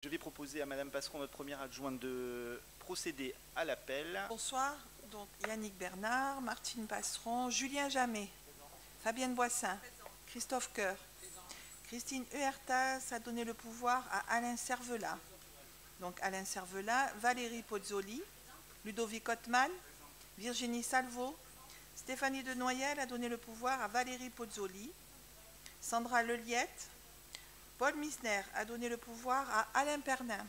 Je vais proposer à Madame Passeron, notre première adjointe, de procéder à l'appel. Bonsoir, donc Yannick Bernard, Martine Passeron, Julien Jamet, Fabienne Boissin, Christophe Coeur, Christine Huertas a donné le pouvoir à Alain Cervelat. Donc Alain Cervelat, Valérie Pozzoli, Ludovic Ottman, Virginie Salvo, Stéphanie Denoyel a donné le pouvoir à Valérie Pozzoli, Sandra Leliette, Paul Misner a donné le pouvoir à Alain Pernin,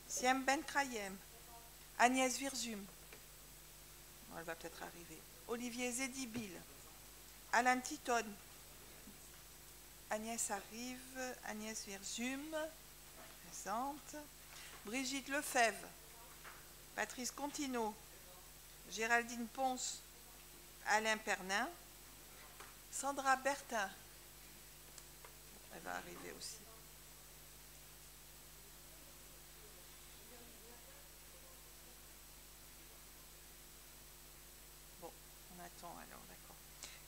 Siem Ben Krayem, Agnès Virzum, elle va peut-être arriver, Olivier Zedibil, Alain Titon, Agnès arrive, Agnès Virzum, présente, Brigitte Lefebvre, Patrice Contino, Géraldine Ponce, Alain Pernin, Sandra Bertin, elle va arriver aussi. Bon, on attend alors, d'accord.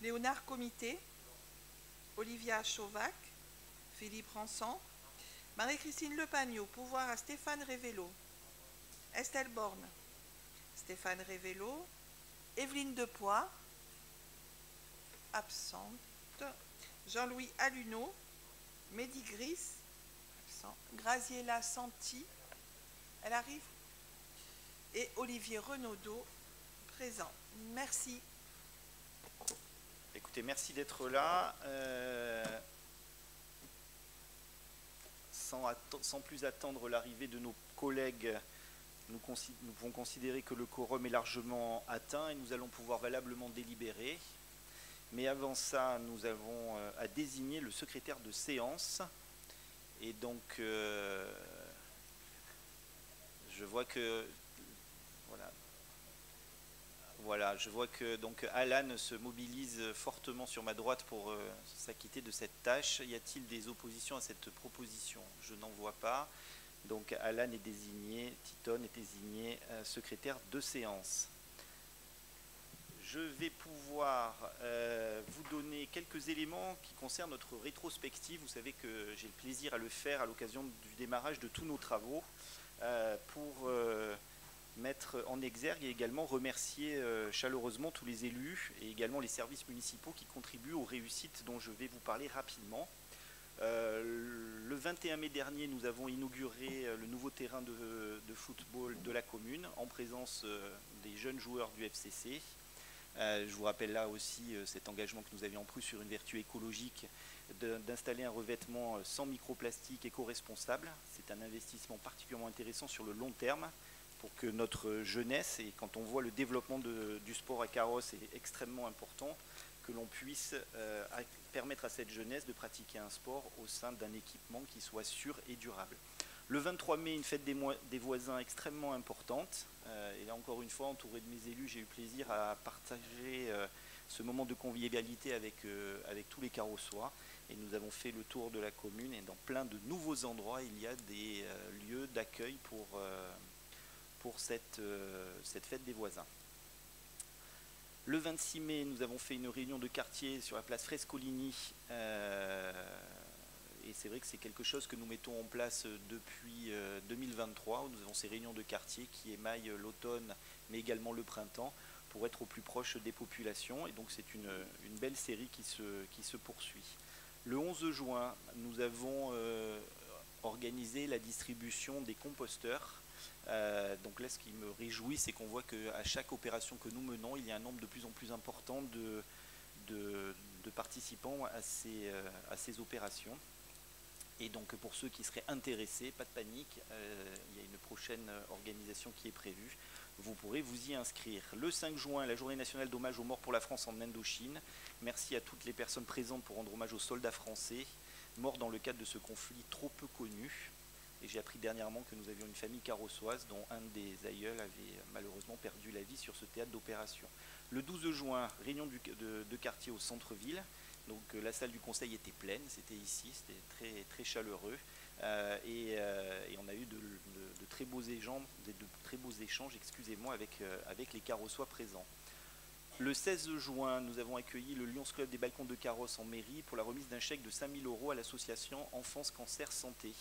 Léonard Comité, Olivia Chauvac, Philippe Ranson, Marie-Christine Lepagno, pouvoir à Stéphane Révélo, Estelle Borne, Stéphane Révélo, Evelyne Depoix, absente, Jean-Louis Alluneau, Mehdi Gris, absent, Graziella Santi, elle arrive, et Olivier Renaudot, présent. Merci. Écoutez, merci d'être là. Sans plus attendre l'arrivée de nos collègues, nous pouvons considérer que le quorum est largement atteint et nous allons pouvoir valablement délibérer. Mais avant ça, nous avons à désigner le secrétaire de séance. Et donc, je vois que... Voilà, je vois que donc Alan se mobilise fortement sur ma droite pour s'acquitter de cette tâche. Y a-t-il des oppositions à cette proposition? Je n'en vois pas. Donc Alan est désigné, Titon est désigné secrétaire de séance. Je vais pouvoir vous donner quelques éléments qui concernent notre rétrospective. Vous savez que j'ai le plaisir à le faire à l'occasion du démarrage de tous nos travaux pour mettre en exergue et également remercier chaleureusement tous les élus et également les services municipaux qui contribuent aux réussites dont je vais vous parler rapidement. Le 21 mai dernier, nous avons inauguré le nouveau terrain de football de la commune en présence des jeunes joueurs du FCC. Je vous rappelle là aussi cet engagement que nous avions pris sur une vertu écologique d'installer un revêtement sans microplastique éco-responsable. C'est un investissement particulièrement intéressant sur le long terme pour que notre jeunesse, et quand on voit le développement du sport à carrosse est extrêmement important, que l'on puisse permettre à cette jeunesse de pratiquer un sport au sein d'un équipement qui soit sûr et durable. Le 23 mai, une fête des voisins extrêmement importante. Et là, encore une fois, entouré de mes élus, j'ai eu plaisir à partager ce moment de convivialité avec tous les carrossois. Et nous avons fait le tour de la commune et dans plein de nouveaux endroits, il y a des lieux d'accueil pour cette fête des voisins. Le 26 mai, nous avons fait une réunion de quartier sur la place Frescolini. Et c'est vrai que c'est quelque chose que nous mettons en place depuis 2023. Nous avons ces réunions de quartier qui émaillent l'automne, mais également le printemps, pour être au plus proche des populations. Et donc c'est une belle série qui se poursuit. Le 11 juin, nous avons organisé la distribution des composteurs. Donc là, ce qui me réjouit, c'est qu'on voit qu'à chaque opération que nous menons, il y a un nombre de plus en plus important de participants à ces opérations. Et donc pour ceux qui seraient intéressés, pas de panique, il y a une prochaine organisation qui est prévue. Vous pourrez vous y inscrire. Le 5 juin, la journée nationale d'hommage aux morts pour la France en Indochine. Merci à toutes les personnes présentes pour rendre hommage aux soldats français, morts dans le cadre de ce conflit trop peu connu. Et j'ai appris dernièrement que nous avions une famille carrossoise dont un des aïeuls avait malheureusement perdu la vie sur ce théâtre d'opération. Le 12 juin, réunion de quartier au centre-ville. Donc la salle du conseil était pleine, c'était ici, c'était très, très chaleureux. Et on a eu de très beaux échanges, excusez-moi, avec les carrossois présents. Le 16 juin, nous avons accueilli le Lions Club des balcons de carrosse en mairie pour la remise d'un chèque de 5 000 € à l'association Enfance Cancer Santé.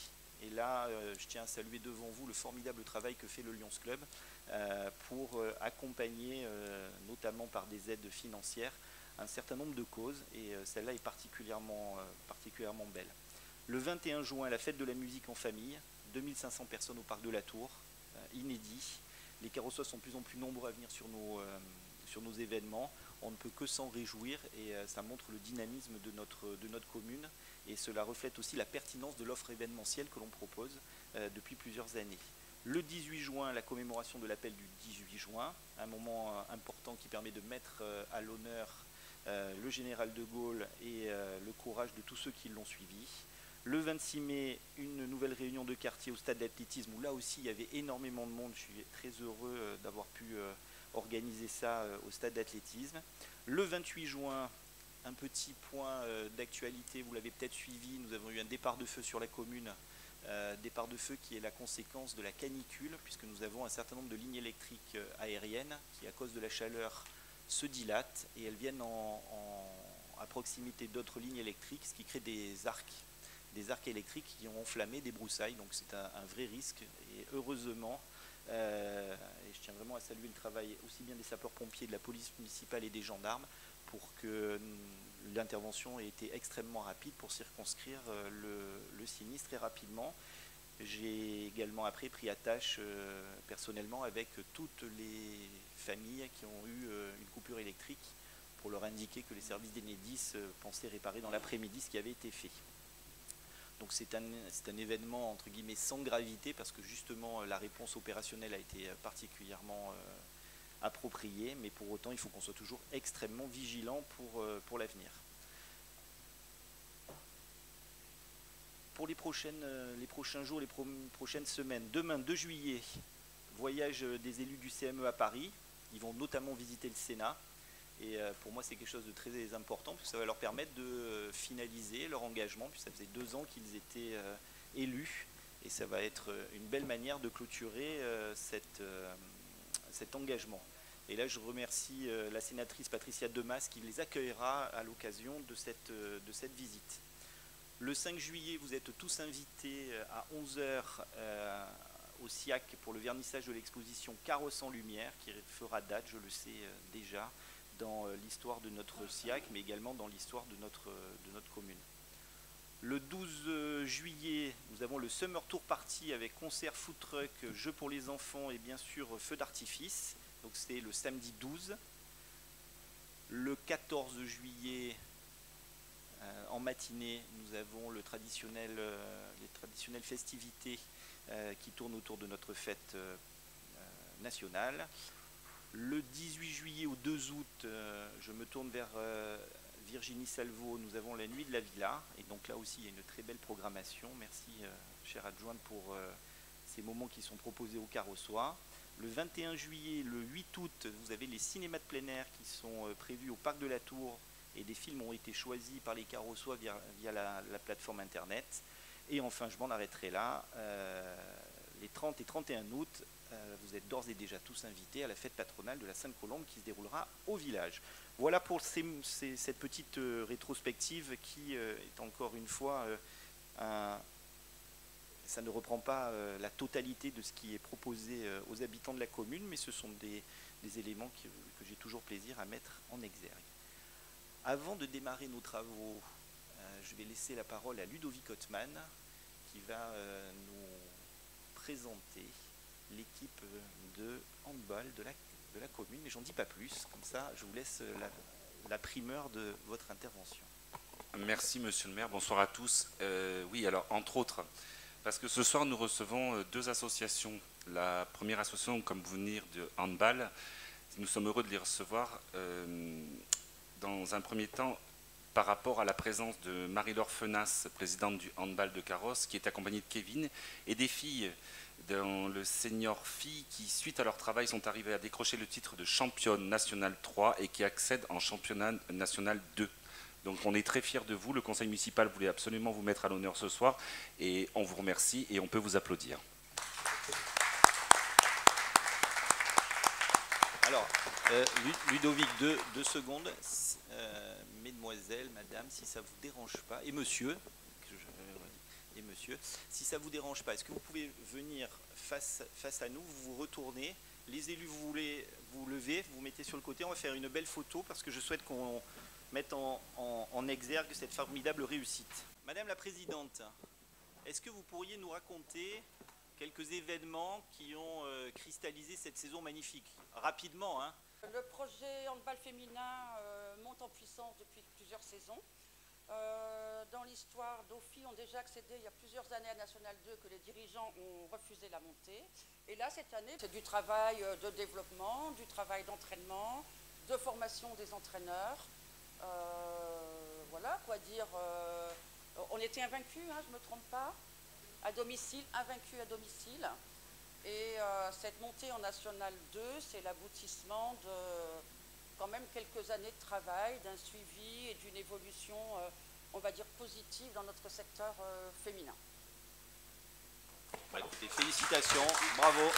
Et là, je tiens à saluer devant vous le formidable travail que fait le Lions Club pour accompagner, notamment par des aides financières, un certain nombre de causes, et celle-là est particulièrement belle. Le 21 juin, la fête de la musique en famille, 2500 personnes au parc de la Tour, inédit. Les carrossois sont de plus en plus nombreux à venir sur nos événements. On ne peut que s'en réjouir, et ça montre le dynamisme de notre commune, et cela reflète aussi la pertinence de l'offre événementielle que l'on propose depuis plusieurs années. Le 18 juin, la commémoration de l'appel du 18 juin, un moment important qui permet de mettre à l'honneur le général de Gaulle et le courage de tous ceux qui l'ont suivi. Le 26 mai, une nouvelle réunion de quartier au stade d'athlétisme, où là aussi il y avait énormément de monde. Je suis très heureux d'avoir pu organiser ça au stade d'athlétisme. Le 28 juin, un petit point d'actualité, vous l'avez peut-être suivi, nous avons eu un départ de feu sur la commune, départ de feu qui est la conséquence de la canicule, puisque nous avons un certain nombre de lignes électriques aériennes qui, à cause de la chaleur, se dilatent, et elles viennent à proximité d'autres lignes électriques, ce qui crée des arcs électriques qui ont enflammé des broussailles. Donc c'est un vrai risque, et heureusement, et je tiens vraiment à saluer le travail aussi bien des sapeurs-pompiers, de la police municipale et des gendarmes, pour que l'intervention ait été extrêmement rapide pour circonscrire le sinistre très rapidement. J'ai également après pris à tâche personnellement avec toutes les familles qui ont eu une coupure électrique, pour leur indiquer que les services d'Enedis pensaient réparer dans l'après-midi ce qui avait été fait. Donc c'est un événement entre guillemets sans gravité, parce que justement la réponse opérationnelle a été particulièrement appropriée, mais pour autant il faut qu'on soit toujours extrêmement vigilant pour l'avenir. Pour les prochains jours, les prochaines semaines, demain 2 juillet, voyage des élus du CME à Paris. Ils vont notamment visiter le Sénat. Et pour moi, c'est quelque chose de très important, parce que ça va leur permettre de finaliser leur engagement, puisque ça faisait 2 ans qu'ils étaient élus. Et ça va être une belle manière de clôturer cet engagement. Et là, je remercie la sénatrice Patricia Demas qui les accueillera à l'occasion de cette visite. Le 5 juillet, vous êtes tous invités à 11 h au SIAC pour le vernissage de l'exposition Carrosse en lumière, qui fera date, je le sais déjà, dans l'histoire de notre SIAC, mais également dans l'histoire de notre commune. Le 12 juillet, nous avons le Summer Tour Party avec concert, food truck, jeux pour les enfants et bien sûr feu d'artifice. Donc c'est le samedi 12. Le 14 juillet, en matinée, nous avons les traditionnelles festivités qui tournent autour de notre fête nationale. Le 18 juillet au 2 août, je me tourne vers Virginie Salvo, nous avons la nuit de la villa, et donc là aussi il y a une très belle programmation. Merci chère adjointe pour ces moments qui sont proposés au Carrossois. Le 21 juillet, le 8 août, vous avez les cinémas de plein air qui sont prévus au Parc de la Tour, et des films ont été choisis par les Carrossois via la plateforme internet. Et enfin, je m'en arrêterai là, les 30 et 31 août, vous êtes d'ores et déjà tous invités à la fête patronale de la Sainte-Colombe qui se déroulera au village. Voilà pour cette petite rétrospective qui est encore une fois, ça ne reprend pas la totalité de ce qui est proposé aux habitants de la commune, mais ce sont des éléments que j'ai toujours plaisir à mettre en exergue. Avant de démarrer nos travaux, je vais laisser la parole à Ludovic Ottman qui va nous présenter l'équipe de handball de la commune. Mais j'en dis pas plus, comme ça je vous laisse la primeur de votre intervention. Merci monsieur le maire, bonsoir à tous. Oui, alors entre autres, parce que ce soir nous recevons 2 associations. La première association, comme vous venez de handball, nous sommes heureux de les recevoir. Dans un premier temps, par rapport à la présence de Marie-Laure Fenas, présidente du handball de Carrosse, qui est accompagnée de Kevin, et des filles dans le senior filles qui, suite à leur travail, sont arrivées à décrocher le titre de championne nationale 3 et qui accèdent en championnat national 2. Donc on est très fiers de vous, le conseil municipal voulait absolument vous mettre à l'honneur ce soir, et on vous remercie et on peut vous applaudir. Alors, Ludovic, 2 secondes. Mesdemoiselles, madame, si ça ne vous dérange pas, et monsieur, et monsieur. Si ça ne vous dérange pas, est-ce que vous pouvez venir face à nous, vous vous retournez, les élus, vous voulez vous lever, vous mettez sur le côté, on va faire une belle photo parce que je souhaite qu'on mette en exergue cette formidable réussite. Madame la Présidente, est-ce que vous pourriez nous raconter quelques événements qui ont cristallisé cette saison magnifique? Rapidement, hein. Le projet handball féminin monte en puissance depuis plusieurs saisons. Dans l'histoire, d'OFI ont déjà accédé il y a plusieurs années à National 2 que les dirigeants ont refusé la montée. Et là, cette année, c'est du travail de développement, du travail d'entraînement, de formation des entraîneurs. Voilà, quoi dire. On était invaincus, hein, je ne me trompe pas, à domicile, invaincus à domicile. Et cette montée en National 2, c'est l'aboutissement de quand même quelques années de travail, d'un suivi et d'une évolution, on va dire, positive dans notre secteur féminin. Bah, écoutez, félicitations, bravo.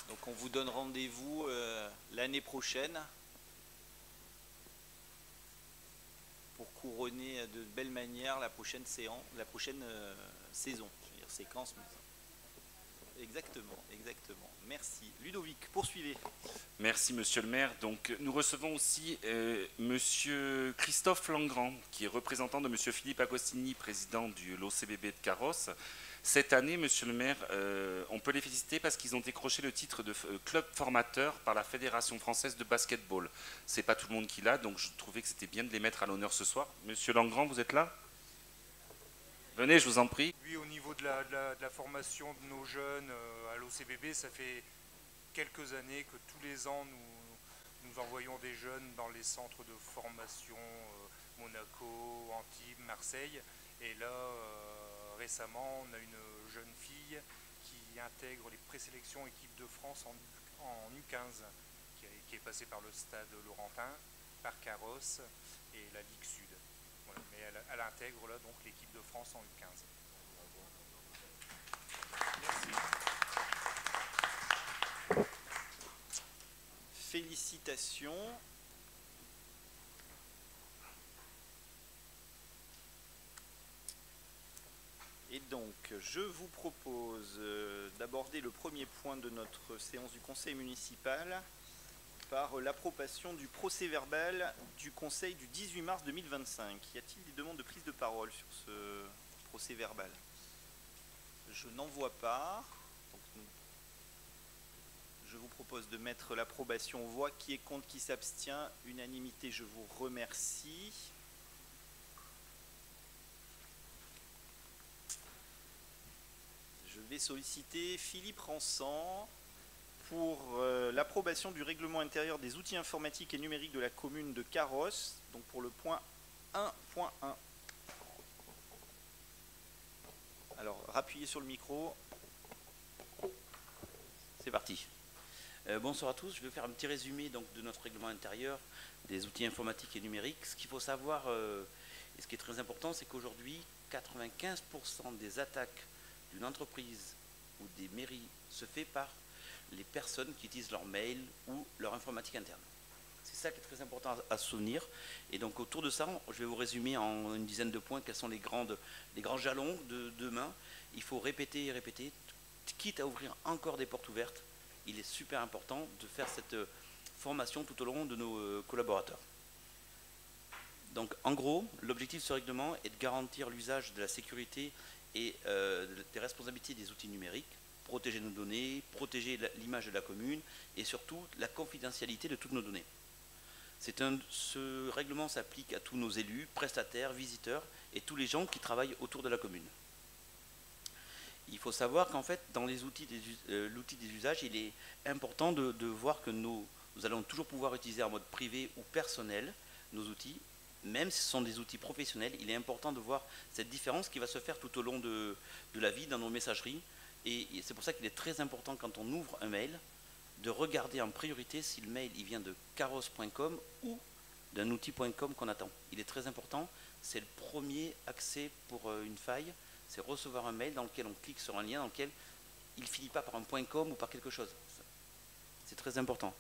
Donc on vous donne rendez-vous l'année prochaine pour couronner de belle manière la prochaine saison, je veux dire séquence. Exactement, exactement. Merci. Ludovic, poursuivez. Merci Monsieur le maire. Donc nous recevons aussi Monsieur Christophe Langrand, qui est représentant de Monsieur Philippe Agostini, président du l'OCBB de Carros. Cette année, Monsieur le maire, on peut les féliciter parce qu'ils ont décroché le titre de club formateur par la Fédération française de basketball. C'est pas tout le monde qui l'a, donc je trouvais que c'était bien de les mettre à l'honneur ce soir. Monsieur Langrand, vous êtes là? Venez, je vous en prie. Oui, au niveau de la formation de nos jeunes à l'OCBB, ça fait quelques années que tous les ans nous envoyons des jeunes dans les centres de formation Monaco, Antibes, Marseille. Et là, récemment, on a une jeune fille qui intègre les présélections équipe de France en U15, qui est passée par le stade Laurentin, par Carros et la Ligue Sud. Voilà, mais elle intègre là donc l'équipe de France en U15. Merci. Félicitations. Et donc, je vous propose d'aborder le premier point de notre séance du Conseil municipal par l'approbation du procès-verbal du Conseil du 18 mars 2025. Y a-t-il des demandes de prise de parole sur ce procès-verbal? Je n'en vois pas. Donc, je vous propose de mettre l'approbation aux voix. Qui est contre, qui s'abstient? Unanimité, je vous remercie. Je vais solliciter Philippe Ransan pour l'approbation du règlement intérieur des outils informatiques et numériques de la commune de Carros, donc pour le point 1.1. Alors, rappuyez sur le micro. C'est parti. Bonsoir à tous, je vais faire un petit résumé donc, de notre règlement intérieur des outils informatiques et numériques. Ce qu'il faut savoir, et ce qui est très important, c'est qu'aujourd'hui, 95% des attaques d'une entreprise ou des mairies se fait par les personnes qui utilisent leur mail ou leur informatique interne. C'est ça qui est très important à se souvenir. Et donc autour de ça, je vais vous résumer en une dizaine de points quels sont les grands jalons de demain. Il faut répéter et répéter, quitte à ouvrir encore des portes ouvertes. Il est super important de faire cette formation tout au long de nos collaborateurs. Donc en gros, l'objectif de ce règlement est de garantir l'usage de la sécurité et des responsabilités des outils numériques, protéger nos données, protéger l'image de la commune et surtout la confidentialité de toutes nos données. Ce règlement s'applique à tous nos élus, prestataires, visiteurs et tous les gens qui travaillent autour de la commune. Il faut savoir qu'en fait, dans l'outil des usages, il est important de voir que nous allons toujours pouvoir utiliser en mode privé ou personnel nos outils. Même si ce sont des outils professionnels, il est important de voir cette différence qui va se faire tout au long de la vie dans nos messageries. Et c'est pour ça qu'il est très important quand on ouvre un mail, de regarder en priorité si le mail il vient de carros.com ou d'un outil.com qu'on attend. Il est très important, c'est le premier accès pour une faille, c'est recevoir un mail dans lequel on clique sur un lien dans lequel il ne finit pas par un .com ou par quelque chose. C'est très important.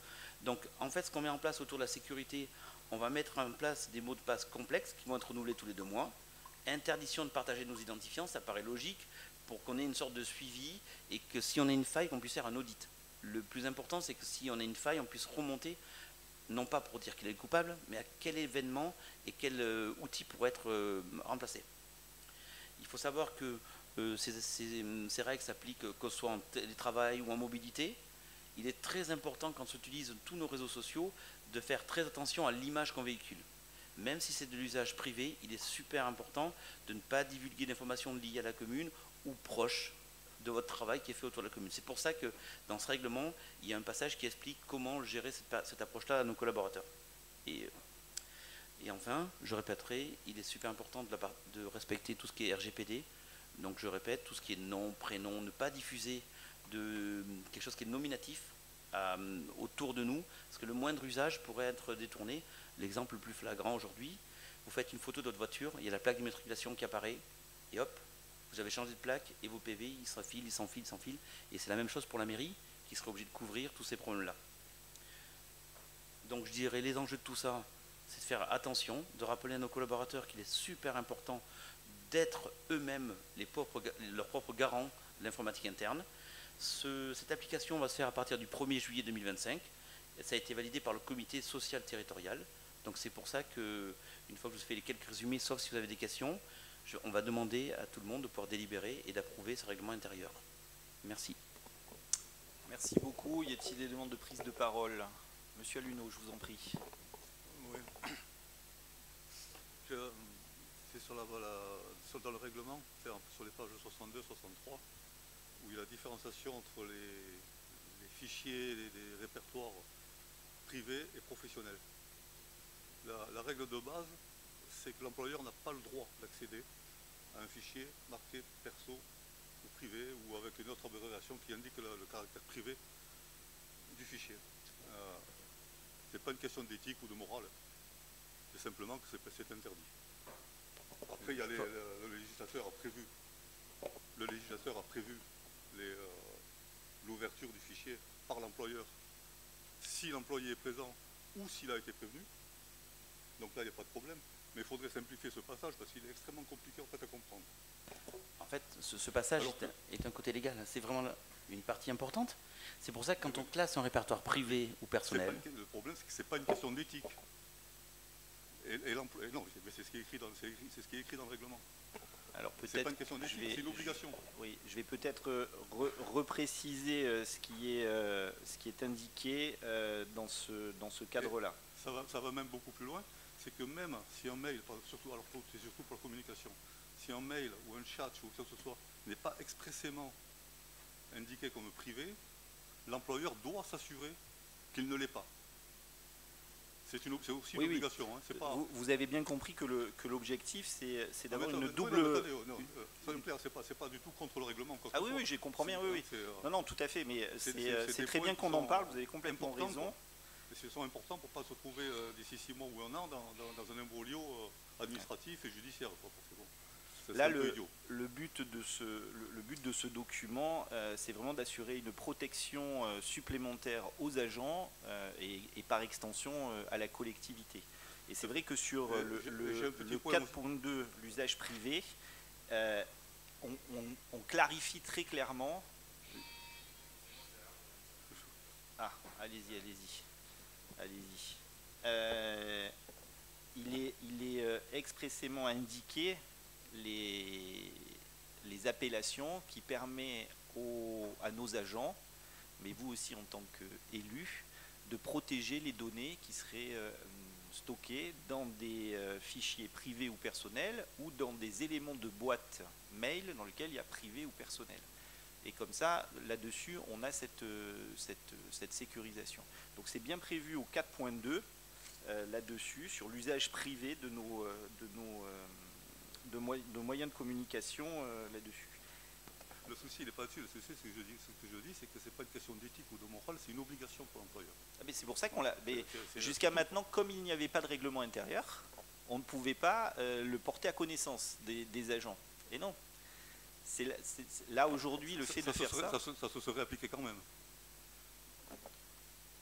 Donc en fait ce qu'on met en place autour de la sécurité on va mettre en place des mots de passe complexes qui vont être renouvelés tous les 2 mois. Interdiction de partager nos identifiants, ça paraît logique pour qu'on ait une sorte de suivi et que si on a une faille, qu'on puisse faire un audit. Le plus important, c'est que si on a une faille, on puisse remonter, non pas pour dire qu'il est coupable, mais à quel événement et quel outil pourrait être remplacé. Il faut savoir que ces règles s'appliquent que ce soit en télétravail ou en mobilité. Il est très important, quand on utilise tous nos réseaux sociaux, de faire très attention à l'image qu'on véhicule. Même si c'est de l'usage privé, il est super important de ne pas divulguer d'informations liées à la commune ou proches de votre travail qui est fait autour de la commune. C'est pour ça que dans ce règlement, il y a un passage qui explique comment gérer cette approche-là à nos collaborateurs. Et enfin, je répéterai, il est super important de respecter tout ce qui est RGPD. Donc je répète, tout ce qui est nom, prénom, ne pas diffuser de quelque chose qui est nominatif autour de nous, parce que le moindre usage pourrait être détourné. L'exemple le plus flagrant aujourd'hui, vous faites une photo de votre voiture, il y a la plaque d'immatriculation qui apparaît, et hop, vous avez changé de plaque, et vos PV, ils s'enfilent, et c'est la même chose pour la mairie, qui serait obligée de couvrir tous ces problèmes-là. Donc je dirais, les enjeux de tout ça, c'est de faire attention, de rappeler à nos collaborateurs qu'il est super important d'être eux-mêmes leurs propres garants de l'informatique interne. Cette application va se faire à partir du 1er juillet 2025. Ça a été validé par le comité social territorial. Donc c'est pour ça que, une fois que je vous ai fait les quelques résumés, sauf si vous avez des questions, on va demander à tout le monde de pouvoir délibérer et d'approuver ce règlement intérieur. Merci. Merci beaucoup. Y a-t-il des demandes de prise de parole? Monsieur Alluneau, je vous en prie. Oui. C'est dans le règlement, sur les pages 62 63, où il y a la différenciation entre les fichiers, les répertoires privés et professionnels. La règle de base, c'est que l'employeur n'a pas le droit d'accéder à un fichier marqué perso ou privé ou avec une autre abréviation qui indique le caractère privé du fichier. Ce n'est pas une question d'éthique ou de morale, c'est simplement que c'est interdit. Après, il y a le législateur a prévu l'ouverture du fichier par l'employeur si l'employé est présent ou s'il a été prévenu. Donc là, il n'y a pas de problème. Mais il faudrait simplifier ce passage parce qu'il est extrêmement compliqué en fait, à comprendre. En fait, ce passage est un côté légal. C'est vraiment une partie importante. C'est pour ça que quand on classe un répertoire privé ou personnel... Le problème, c'est que ce n'est pas une question d'éthique. Non, c'est ce qui est écrit dans le règlement. Alors peut-être. C'est pas une question d'éthique, c'est une obligation. Oui, je vais peut-être repréciser ce qui est indiqué dans ce cadre-là. Ça va même beaucoup plus loin. C'est que même si un mail, surtout pour la communication, si un mail ou un chat ou quoi que ce soit n'est pas expressément indiqué comme privé, l'employeur doit s'assurer qu'il ne l'est pas. C'est aussi une obligation. Hein, c'est pas... vous avez bien compris que l'objectif, c'est d'avoir une double... Soyons clairs, c'est pas du tout contre le règlement. Ah oui, je comprends bien, oui. Non, tout à fait, mais c'est très bien qu'on en parle, vous avez complètement raison. Ils sont importants pour ne pas se retrouver d'ici 6 mois ou un an dans un imbroglio administratif et judiciaire. Quoi, là, le but de ce document, c'est vraiment d'assurer une protection supplémentaire aux agents et par extension à la collectivité. Et c'est vrai que sur le 4.2, l'usage privé, on clarifie très clairement... Ah, allez-y. Il est expressément indiqué les appellations qui permettent à nos agents, mais vous aussi en tant qu'élus, de protéger les données qui seraient stockées dans des fichiers privés ou personnels ou dans des éléments de boîte mail dans lesquels il y a privé ou personnel. Et comme ça, là-dessus, on a cette sécurisation. Donc c'est bien prévu au 4.2, là-dessus, sur l'usage privé de nos moyens de communication là-dessus. Le souci, il n'est pas là-dessus. Le souci, ce que je dis, c'est que ce n'est pas une question d'éthique ou de morale, c'est une obligation pour l'employeur. Ah, mais c'est pour ça qu'on l'a... Jusqu'à maintenant, comme il n'y avait pas de règlement intérieur, on ne pouvait pas le porter à connaissance des agents. Et non. Là aujourd'hui, le fait de faire ça... Ça se serait appliqué quand même.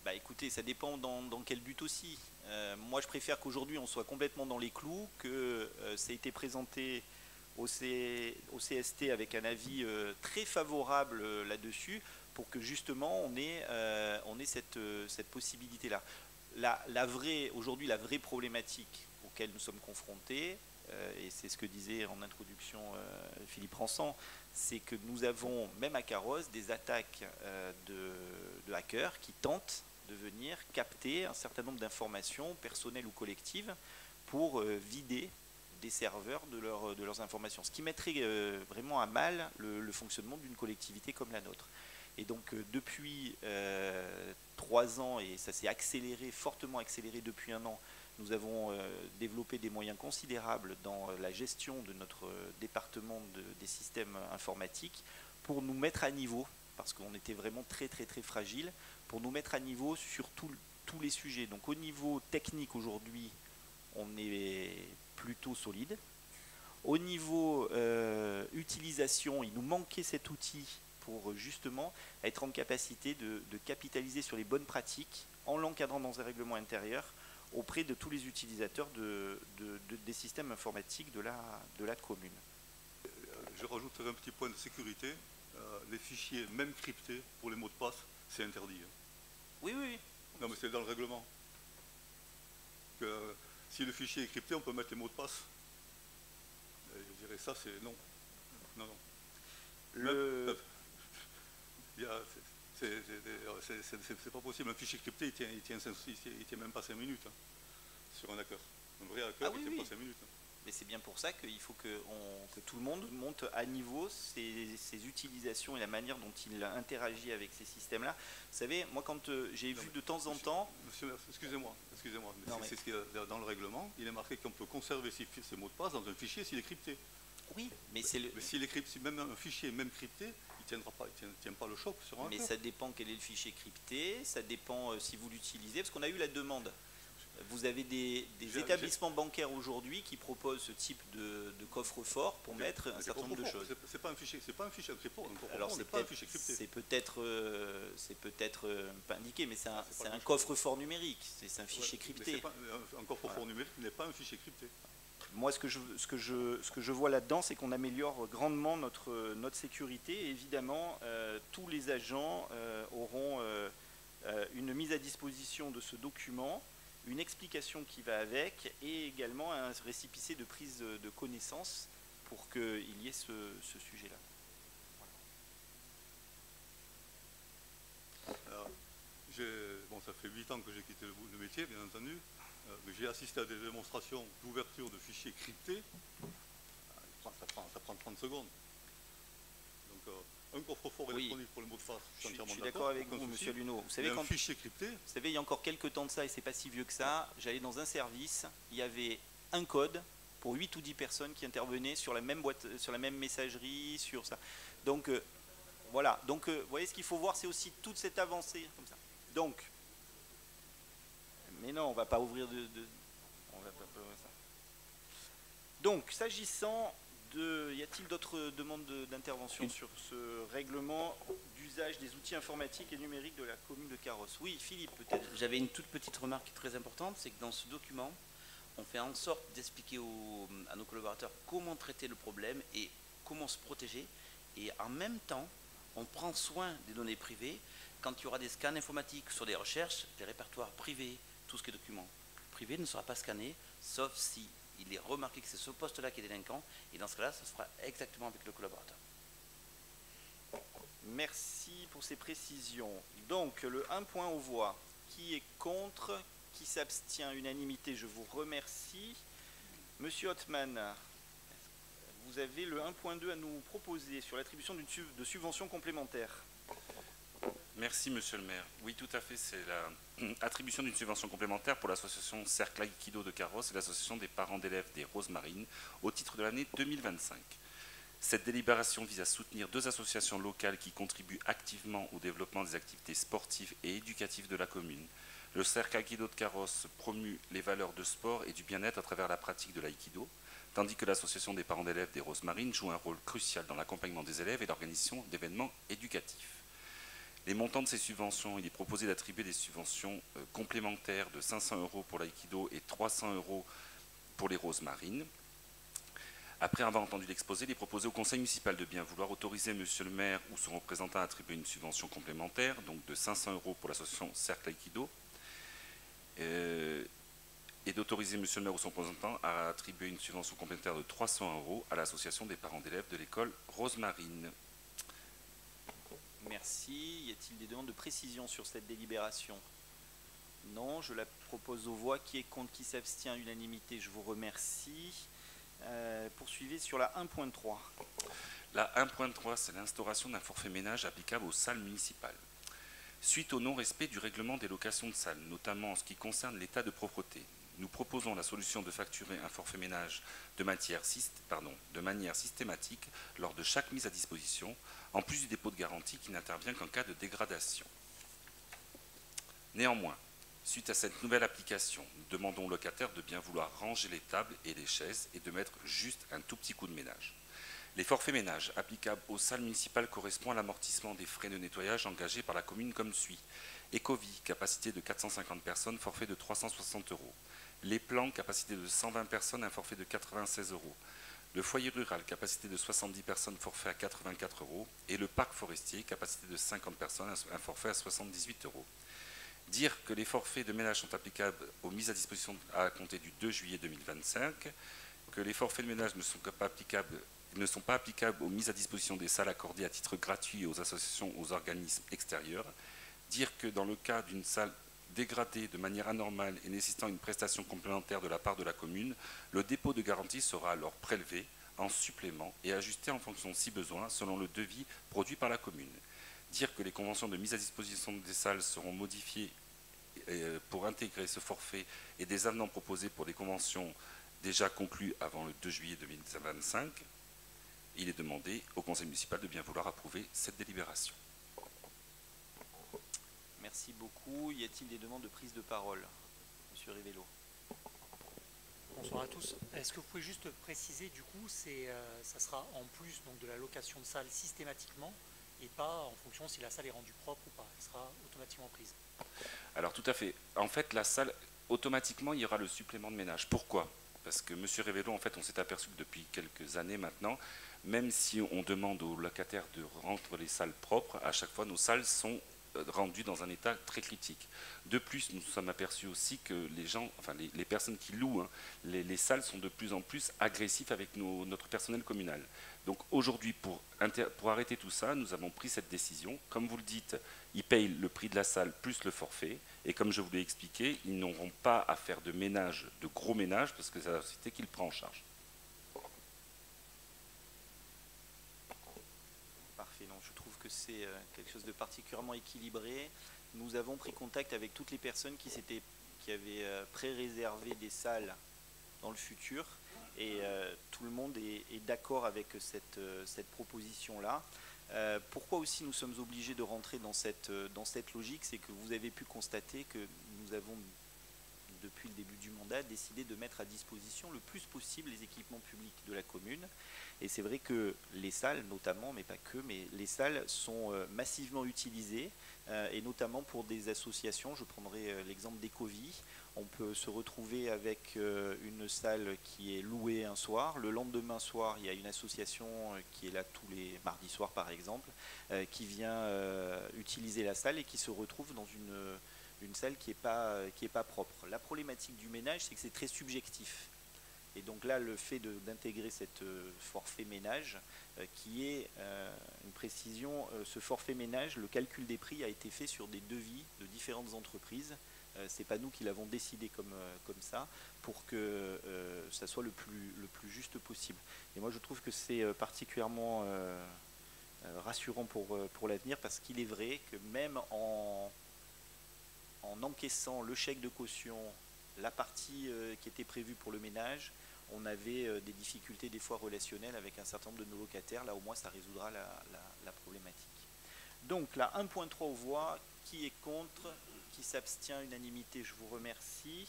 Bah écoutez, ça dépend dans quel but aussi. Moi, je préfère qu'aujourd'hui, on soit complètement dans les clous, que ça ait été présenté au CST avec un avis très favorable là-dessus, pour que justement on ait cette possibilité-là. Aujourd'hui, la vraie problématique auquel nous sommes confrontés, et c'est ce que disait en introduction Philippe Ransan, c'est que nous avons, même à Carrosse, des attaques de hackers qui tentent de venir capter un certain nombre d'informations personnelles ou collectives pour vider des serveurs de leurs informations, ce qui mettrait vraiment à mal le fonctionnement d'une collectivité comme la nôtre. Et donc depuis 3 ans, et ça s'est accéléré, fortement accéléré depuis 1 an, nous avons développé des moyens considérables dans la gestion de notre département des systèmes informatiques pour nous mettre à niveau, parce qu'on était vraiment très très très fragile, pour nous mettre à niveau sur tous les sujets. Donc au niveau technique aujourd'hui, on est plutôt solide. Au niveau utilisation, il nous manquait cet outil pour justement être en capacité de capitaliser sur les bonnes pratiques en l'encadrant dans un règlement intérieur auprès de tous les utilisateurs des systèmes informatiques de la commune. Je rajouterai un petit point de sécurité. Les fichiers, même cryptés, pour les mots de passe, c'est interdit. Oui, oui. Non, mais c'est dans le règlement. Si le fichier est crypté, on peut mettre les mots de passe. Et je dirais ça, c'est non. Non, non. C'est pas possible. Un fichier crypté, il tient même pas 5 minutes. Hein, sur un hacker. Un vrai hacker, il tient pas 5 minutes. Hein. Mais c'est bien pour ça qu'il faut que tout le monde monte à niveau ses utilisations et la manière dont il interagit avec ces systèmes-là. Vous savez, moi quand j'ai vu de temps en temps... Monsieur, excusez-moi, mais c'est ce qu'il y a dans le règlement. Il est marqué qu'on peut conserver ces mots de passe dans un fichier s'il est crypté. Oui, mais c'est le... Mais s'il est crypté, si même un fichier, même crypté, il ne tient pas le choc sur un hacker. Mais ça dépend quel est le fichier crypté, ça dépend si vous l'utilisez, parce qu'on a eu la demande. Vous avez des établissements bancaires aujourd'hui qui proposent ce type de coffre-fort pour mettre un certain nombre de choses. C'est pas un fichier crypté. Alors c'est peut-être pas indiqué, mais c'est un coffre-fort numérique. C'est un fichier crypté. Un coffre-fort numérique n'est pas un fichier crypté. Moi, ce que je vois là-dedans, c'est qu'on améliore grandement notre sécurité. Et évidemment, tous les agents auront une mise à disposition de ce document, une explication qui va avec, et également un récépissé de prise de connaissance pour qu'il y ait ce sujet-là. Voilà. Bon, ça fait 8 ans que j'ai quitté le métier, bien entendu. Mais j'ai assisté à des démonstrations d'ouverture de fichiers cryptés. Ça prend 30 secondes. Donc, un coffre-fort électronique pour le mot de passe. Je suis d'accord avec vous, monsieur Luneau. Vous savez, un fichier crypté. Vous savez, il y a encore quelques temps de ça, et c'est pas si vieux que ça, j'allais dans un service, il y avait un code pour 8 ou 10 personnes qui intervenaient sur la même boîte, sur la même messagerie, sur ça. Donc, voilà. Donc, vous voyez, ce qu'il faut voir, c'est aussi toute cette avancée comme ça. Donc, mais non, on ne va pas ouvrir on va pas ouvrir ça. Donc, s'agissant de... Y a-t-il d'autres demandes d'intervention sur ce règlement d'usage des outils informatiques et numériques de la commune de Carrosse? Oui, Philippe, peut-être. J'avais une toute petite remarque très importante, c'est que dans ce document, on fait en sorte d'expliquer à nos collaborateurs comment traiter le problème et comment se protéger. Et en même temps, on prend soin des données privées. Quand il y aura des scans informatiques sur des recherches, les répertoires privés, tout ce qui est document privé ne sera pas scanné, sauf si il est remarqué que c'est ce poste-là qui est délinquant, et dans ce cas-là, ça se fera exactement avec le collaborateur. Merci pour ces précisions. Donc, le 1 point aux voix. Qui est contre? Qui s'abstient? Unanimité, je vous remercie. Monsieur Othman, vous avez le 1.2 à nous proposer sur l'attribution de subventions complémentaires. Merci, monsieur le maire. Oui, tout à fait, c'est l'attribution d'une subvention complémentaire pour l'association Cercle Aikido de Carrosse et l'association des parents d'élèves des Roses Marines au titre de l'année 2025. Cette délibération vise à soutenir 2 associations locales qui contribuent activement au développement des activités sportives et éducatives de la commune. Le Cercle Aikido de Carrosse promue les valeurs de sport et du bien-être à travers la pratique de l'aïkido, tandis que l'association des parents d'élèves des Roses Marines joue un rôle crucial dans l'accompagnement des élèves et l'organisation d'événements éducatifs. Les montants de ces subventions, il est proposé d'attribuer des subventions complémentaires de 500 € pour l'aïkido et 300 € pour les roses marines. Après avoir entendu l'exposé, il est proposé au conseil municipal de bien vouloir autoriser monsieur le maire ou son représentant à attribuer une subvention complémentaire, donc de 500 € pour l'association Cercle Aïkido, et d'autoriser monsieur le maire ou son représentant à attribuer une subvention complémentaire de 300 € à l'association des parents d'élèves de l'école Rose Marine. Merci. Y a-t-il des demandes de précision sur cette délibération? Non, je la propose aux voix. Qui est contre, qui s'abstient? Unanimité, je vous remercie. Poursuivez sur la 1.3. La 1.3, c'est l'instauration d'un forfait ménage applicable aux salles municipales. Suite au non-respect du règlement des locations de salles, notamment en ce qui concerne l'état de propreté, nous proposons la solution de facturer un forfait ménage de manière systématique lors de chaque mise à disposition, en plus du dépôt de garantie qui n'intervient qu'en cas de dégradation. Néanmoins, suite à cette nouvelle application, nous demandons aux locataires de bien vouloir ranger les tables et les chaises et de mettre juste un tout petit coup de ménage. Les forfaits ménages applicables aux salles municipales correspondent à l'amortissement des frais de nettoyage engagés par la commune comme suit. Ecovie, capacité de 450 personnes, forfait de 360 €. Les plans, capacité de 120 personnes, un forfait de 96 €. Le foyer rural, capacité de 70 personnes, forfait à 84 €. Et le parc forestier, capacité de 50 personnes, un forfait à 78 €. Dire que les forfaits de ménage sont applicables aux mises à disposition à compter du 2 juillet 2025, que les forfaits de ménage ne sont pas applicables aux mises à disposition des salles accordées à titre gratuit aux associations, aux organismes extérieurs. Dire que dans le cas d'une salle dégradée de manière anormale et nécessitant une prestation complémentaire de la part de la commune, le dépôt de garantie sera alors prélevé en supplément et ajusté en fonction, si besoin, selon le devis produit par la commune. Dire que les conventions de mise à disposition des salles seront modifiées pour intégrer ce forfait et des avenants proposés pour des conventions déjà conclues avant le 2 juillet 2025. Il est demandé au conseil municipal de bien vouloir approuver cette délibération. Merci beaucoup. Y a-t-il des demandes de prise de parole? Monsieur Rivello. Bonsoir à tous. Est-ce que vous pouvez juste préciser, du coup, ça sera en plus donc, de la location de salle systématiquement et pas en fonction si la salle est rendue propre ou pas? Elle sera automatiquement prise. Alors tout à fait. En fait, la salle, automatiquement, il y aura le supplément de ménage. Pourquoi? Parce que monsieur Rivello, en fait, on s'est aperçu que depuis quelques années maintenant, même si on demande aux locataires de rendre les salles propres, à chaque fois, nos salles sont rendues dans un état très critique. De plus, nous nous sommes aperçus aussi que les gens, enfin les personnes qui louent les salles sont de plus en plus agressifs avec notre personnel communal. Donc aujourd'hui, pour arrêter tout ça, nous avons pris cette décision. Comme vous le dites, ils payent le prix de la salle plus le forfait. Et comme je vous l'ai expliqué, ils n'auront pas à faire de ménage, de gros ménage, parce que c'est la société qui le prend en charge. Parfait, non, je trouve que c'est quelque chose de particulièrement équilibré. Nous avons pris contact avec toutes les personnes qui avaient pré-réservé des salles dans le futur et tout le monde est d'accord avec cette proposition-là. Pourquoi aussi nous sommes obligés de rentrer dans cette logique, c'est que vous avez pu constater que nous avons, depuis le début du mandat, décidé de mettre à disposition le plus possible les équipements publics de la commune. Et c'est vrai que les salles, notamment, mais pas que, mais les salles sont massivement utilisées, et notamment pour des associations. Je prendrai l'exemple d'Ecovie. On peut se retrouver avec une salle qui est louée un soir. Le lendemain soir, il y a une association qui est là tous les mardis soirs, par exemple, qui vient utiliser la salle et qui se retrouve dans une salle qui est pas propre. La problématique du ménage, c'est que c'est très subjectif. Et donc là, le fait d'intégrer cette forfait ménage, qui est une précision, ce forfait ménage, le calcul des prix a été fait sur des devis de différentes entreprises. C'est pas nous qui l'avons décidé comme ça, pour que ça soit le plus juste possible. Et moi, je trouve que c'est particulièrement rassurant pour l'avenir, parce qu'il est vrai que même en encaissant le chèque de caution, la partie qui était prévue pour le ménage, on avait des difficultés des fois relationnelles avec un certain nombre de nos locataires. Là, au moins, ça résoudra la problématique. Donc, là, 1.3 aux voix. Qui est contre? Qui s'abstient? Unanimité, je vous remercie.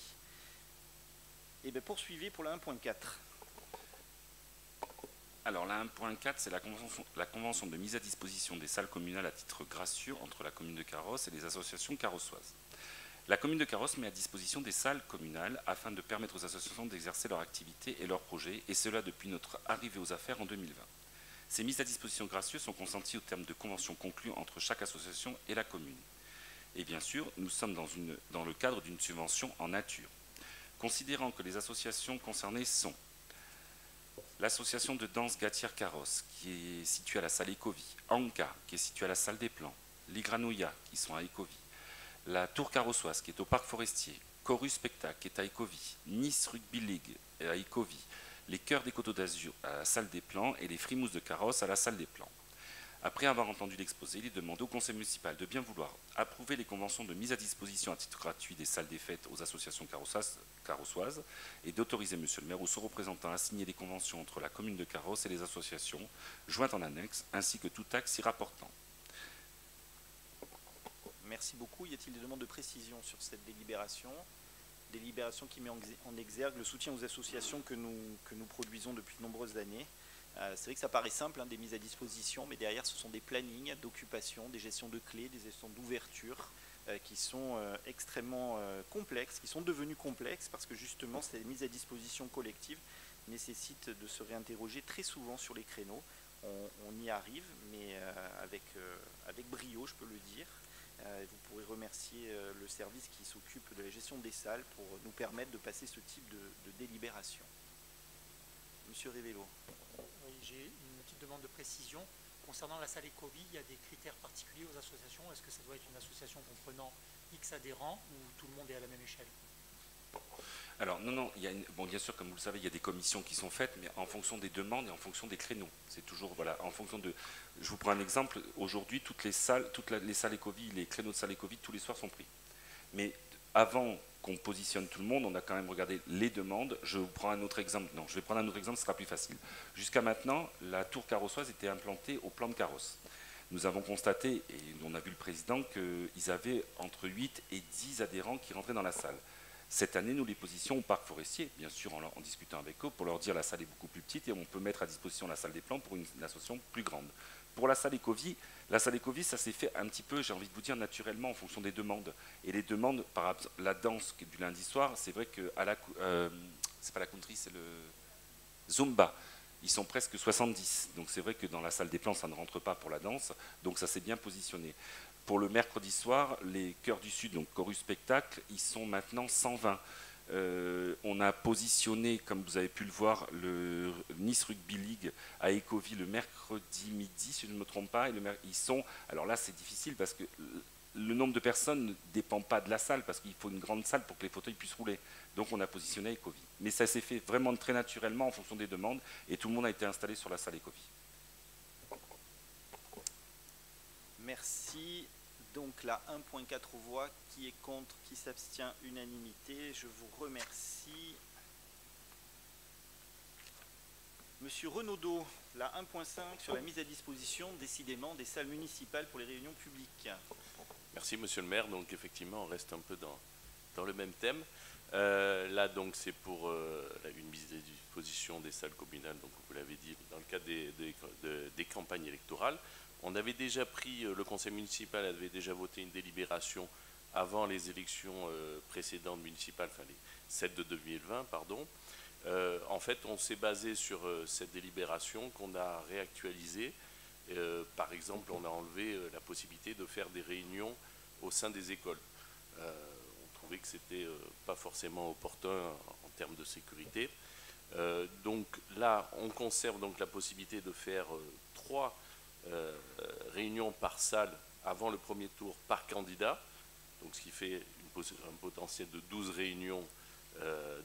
Et bien, poursuivez pour la 1.4. Alors la 1.4, c'est la convention de mise à disposition des salles communales à titre gracieux entre la commune de Carrosse et les associations carrossoises. La commune de Carrosse met à disposition des salles communales afin de permettre aux associations d'exercer leur activité et leurs projets, et cela depuis notre arrivée aux affaires en 2020. Ces mises à disposition gracieuses sont consenties au terme de conventions conclues entre chaque association et la commune. Et bien sûr, nous sommes dans le cadre d'une subvention en nature. Considérant que les associations concernées sont l'association de danse Gatière-Carrosse, qui est située à la salle Ecovie, Anka, qui est située à la salle des Plans, Ligranouilla, qui sont à Ecovie, la Tour Carrossoise, qui est au Parc Forestier, Chorus Spectacle, qui est à Ecovie, Nice Rugby League à Ecovie, les Chœurs des Coteaux d'Azur à la salle des Plans et les Frimousses de Carrosse à la salle des Plans. Après avoir entendu l'exposé, il est demandé au conseil municipal de bien vouloir approuver les conventions de mise à disposition à titre gratuit des salles des fêtes aux associations carrossoises et d'autoriser monsieur le maire ou son représentant à signer les conventions entre la commune de Carrosse et les associations jointes en annexe, ainsi que tout acte s'y rapportant. Merci beaucoup. Y a-t-il des demandes de précision sur cette délibération? Délibération qui met en exergue le soutien aux associations que nous produisons depuis de nombreuses années. C'est vrai que ça paraît simple, des mises à disposition, mais derrière ce sont des plannings d'occupation, des gestions de clés, des gestions d'ouverture qui sont extrêmement complexes, qui sont devenues complexes parce que justement ces mises à disposition collectives nécessitent de se réinterroger très souvent sur les créneaux. On y arrive, mais avec brio, je peux le dire. Vous pourrez remercier le service qui s'occupe de la gestion des salles pour nous permettre de passer ce type de délibération. Monsieur Révélo. Oui, j'ai une petite demande de précision. Concernant la salle Ecovie, il y a des critères particuliers aux associations. Est-ce que ça doit être une association comprenant X adhérents ou tout le monde est à la même échelle? Alors non, bon, bien sûr, comme vous le savez, il y a des commissions qui sont faites, mais en fonction des demandes et en fonction des créneaux. C'est toujours, voilà, en fonction de... Je vous prends un exemple. Aujourd'hui, toutes les salles Ecovie, les créneaux de salle Ecovie, tous les soirs sont pris. Mais avant qu'on positionne tout le monde, on a quand même regardé les demandes. Je vous prends un autre exemple. Non, je vais prendre un autre exemple, ce sera plus facile. Jusqu'à maintenant, la tour carrossoise était implantée au plan de carrosse. Nous avons constaté, et on a vu le président, qu'ils avaient entre 8 et 10 adhérents qui rentraient dans la salle. Cette année, nous les positions au parc forestier, bien sûr en discutant avec eux, pour leur dire la salle est beaucoup plus petite et on peut mettre à disposition la salle des plans pour une association plus grande. Pour la salle Ecovie, ça s'est fait un petit peu, j'ai envie de vous dire, naturellement en fonction des demandes. Et les demandes, par exemple, la danse du lundi soir, c'est vrai que c'est pas la country, c'est le Zumba. Ils sont presque 70. Donc c'est vrai que dans la salle des plans, ça ne rentre pas pour la danse. Donc ça s'est bien positionné. Pour le mercredi soir, les Chœurs du Sud, donc Chorus Spectacle, ils sont maintenant 120. On a positionné, comme vous avez pu le voir, le Nice Rugby League à Ecovie le mercredi midi, si je ne me trompe pas. Et ils sont, alors là, c'est difficile parce que le nombre de personnes ne dépend pas de la salle, parce qu'il faut une grande salle pour que les fauteuils puissent rouler. Donc on a positionné à Ecovie. Mais ça s'est fait vraiment très naturellement en fonction des demandes, et tout le monde a été installé sur la salle Ecovie. Merci. Donc la 1.4 voix, qui est contre, qui s'abstient, unanimité. Je vous remercie. Monsieur Renaudot, la 1.5 sur la mise à disposition, décidément, des salles municipales pour les réunions publiques. Merci Monsieur le maire. Donc effectivement, on reste un peu dans le même thème. Là, donc, c'est pour une mise à disposition des salles communales, donc vous l'avez dit, dans le cadre des campagnes électorales. On avait déjà pris, le conseil municipal avait déjà voté une délibération avant les élections précédentes municipales, enfin celles de 2020, pardon. En fait, on s'est basé sur cette délibération qu'on a réactualisée. Par exemple, on a enlevé la possibilité de faire des réunions au sein des écoles. On trouvait que c'était pas forcément opportun en termes de sécurité. Donc là, on conserve donc la possibilité de faire 3 réunions par salle avant le premier tour par candidat, donc ce qui fait un potentiel de 12 réunions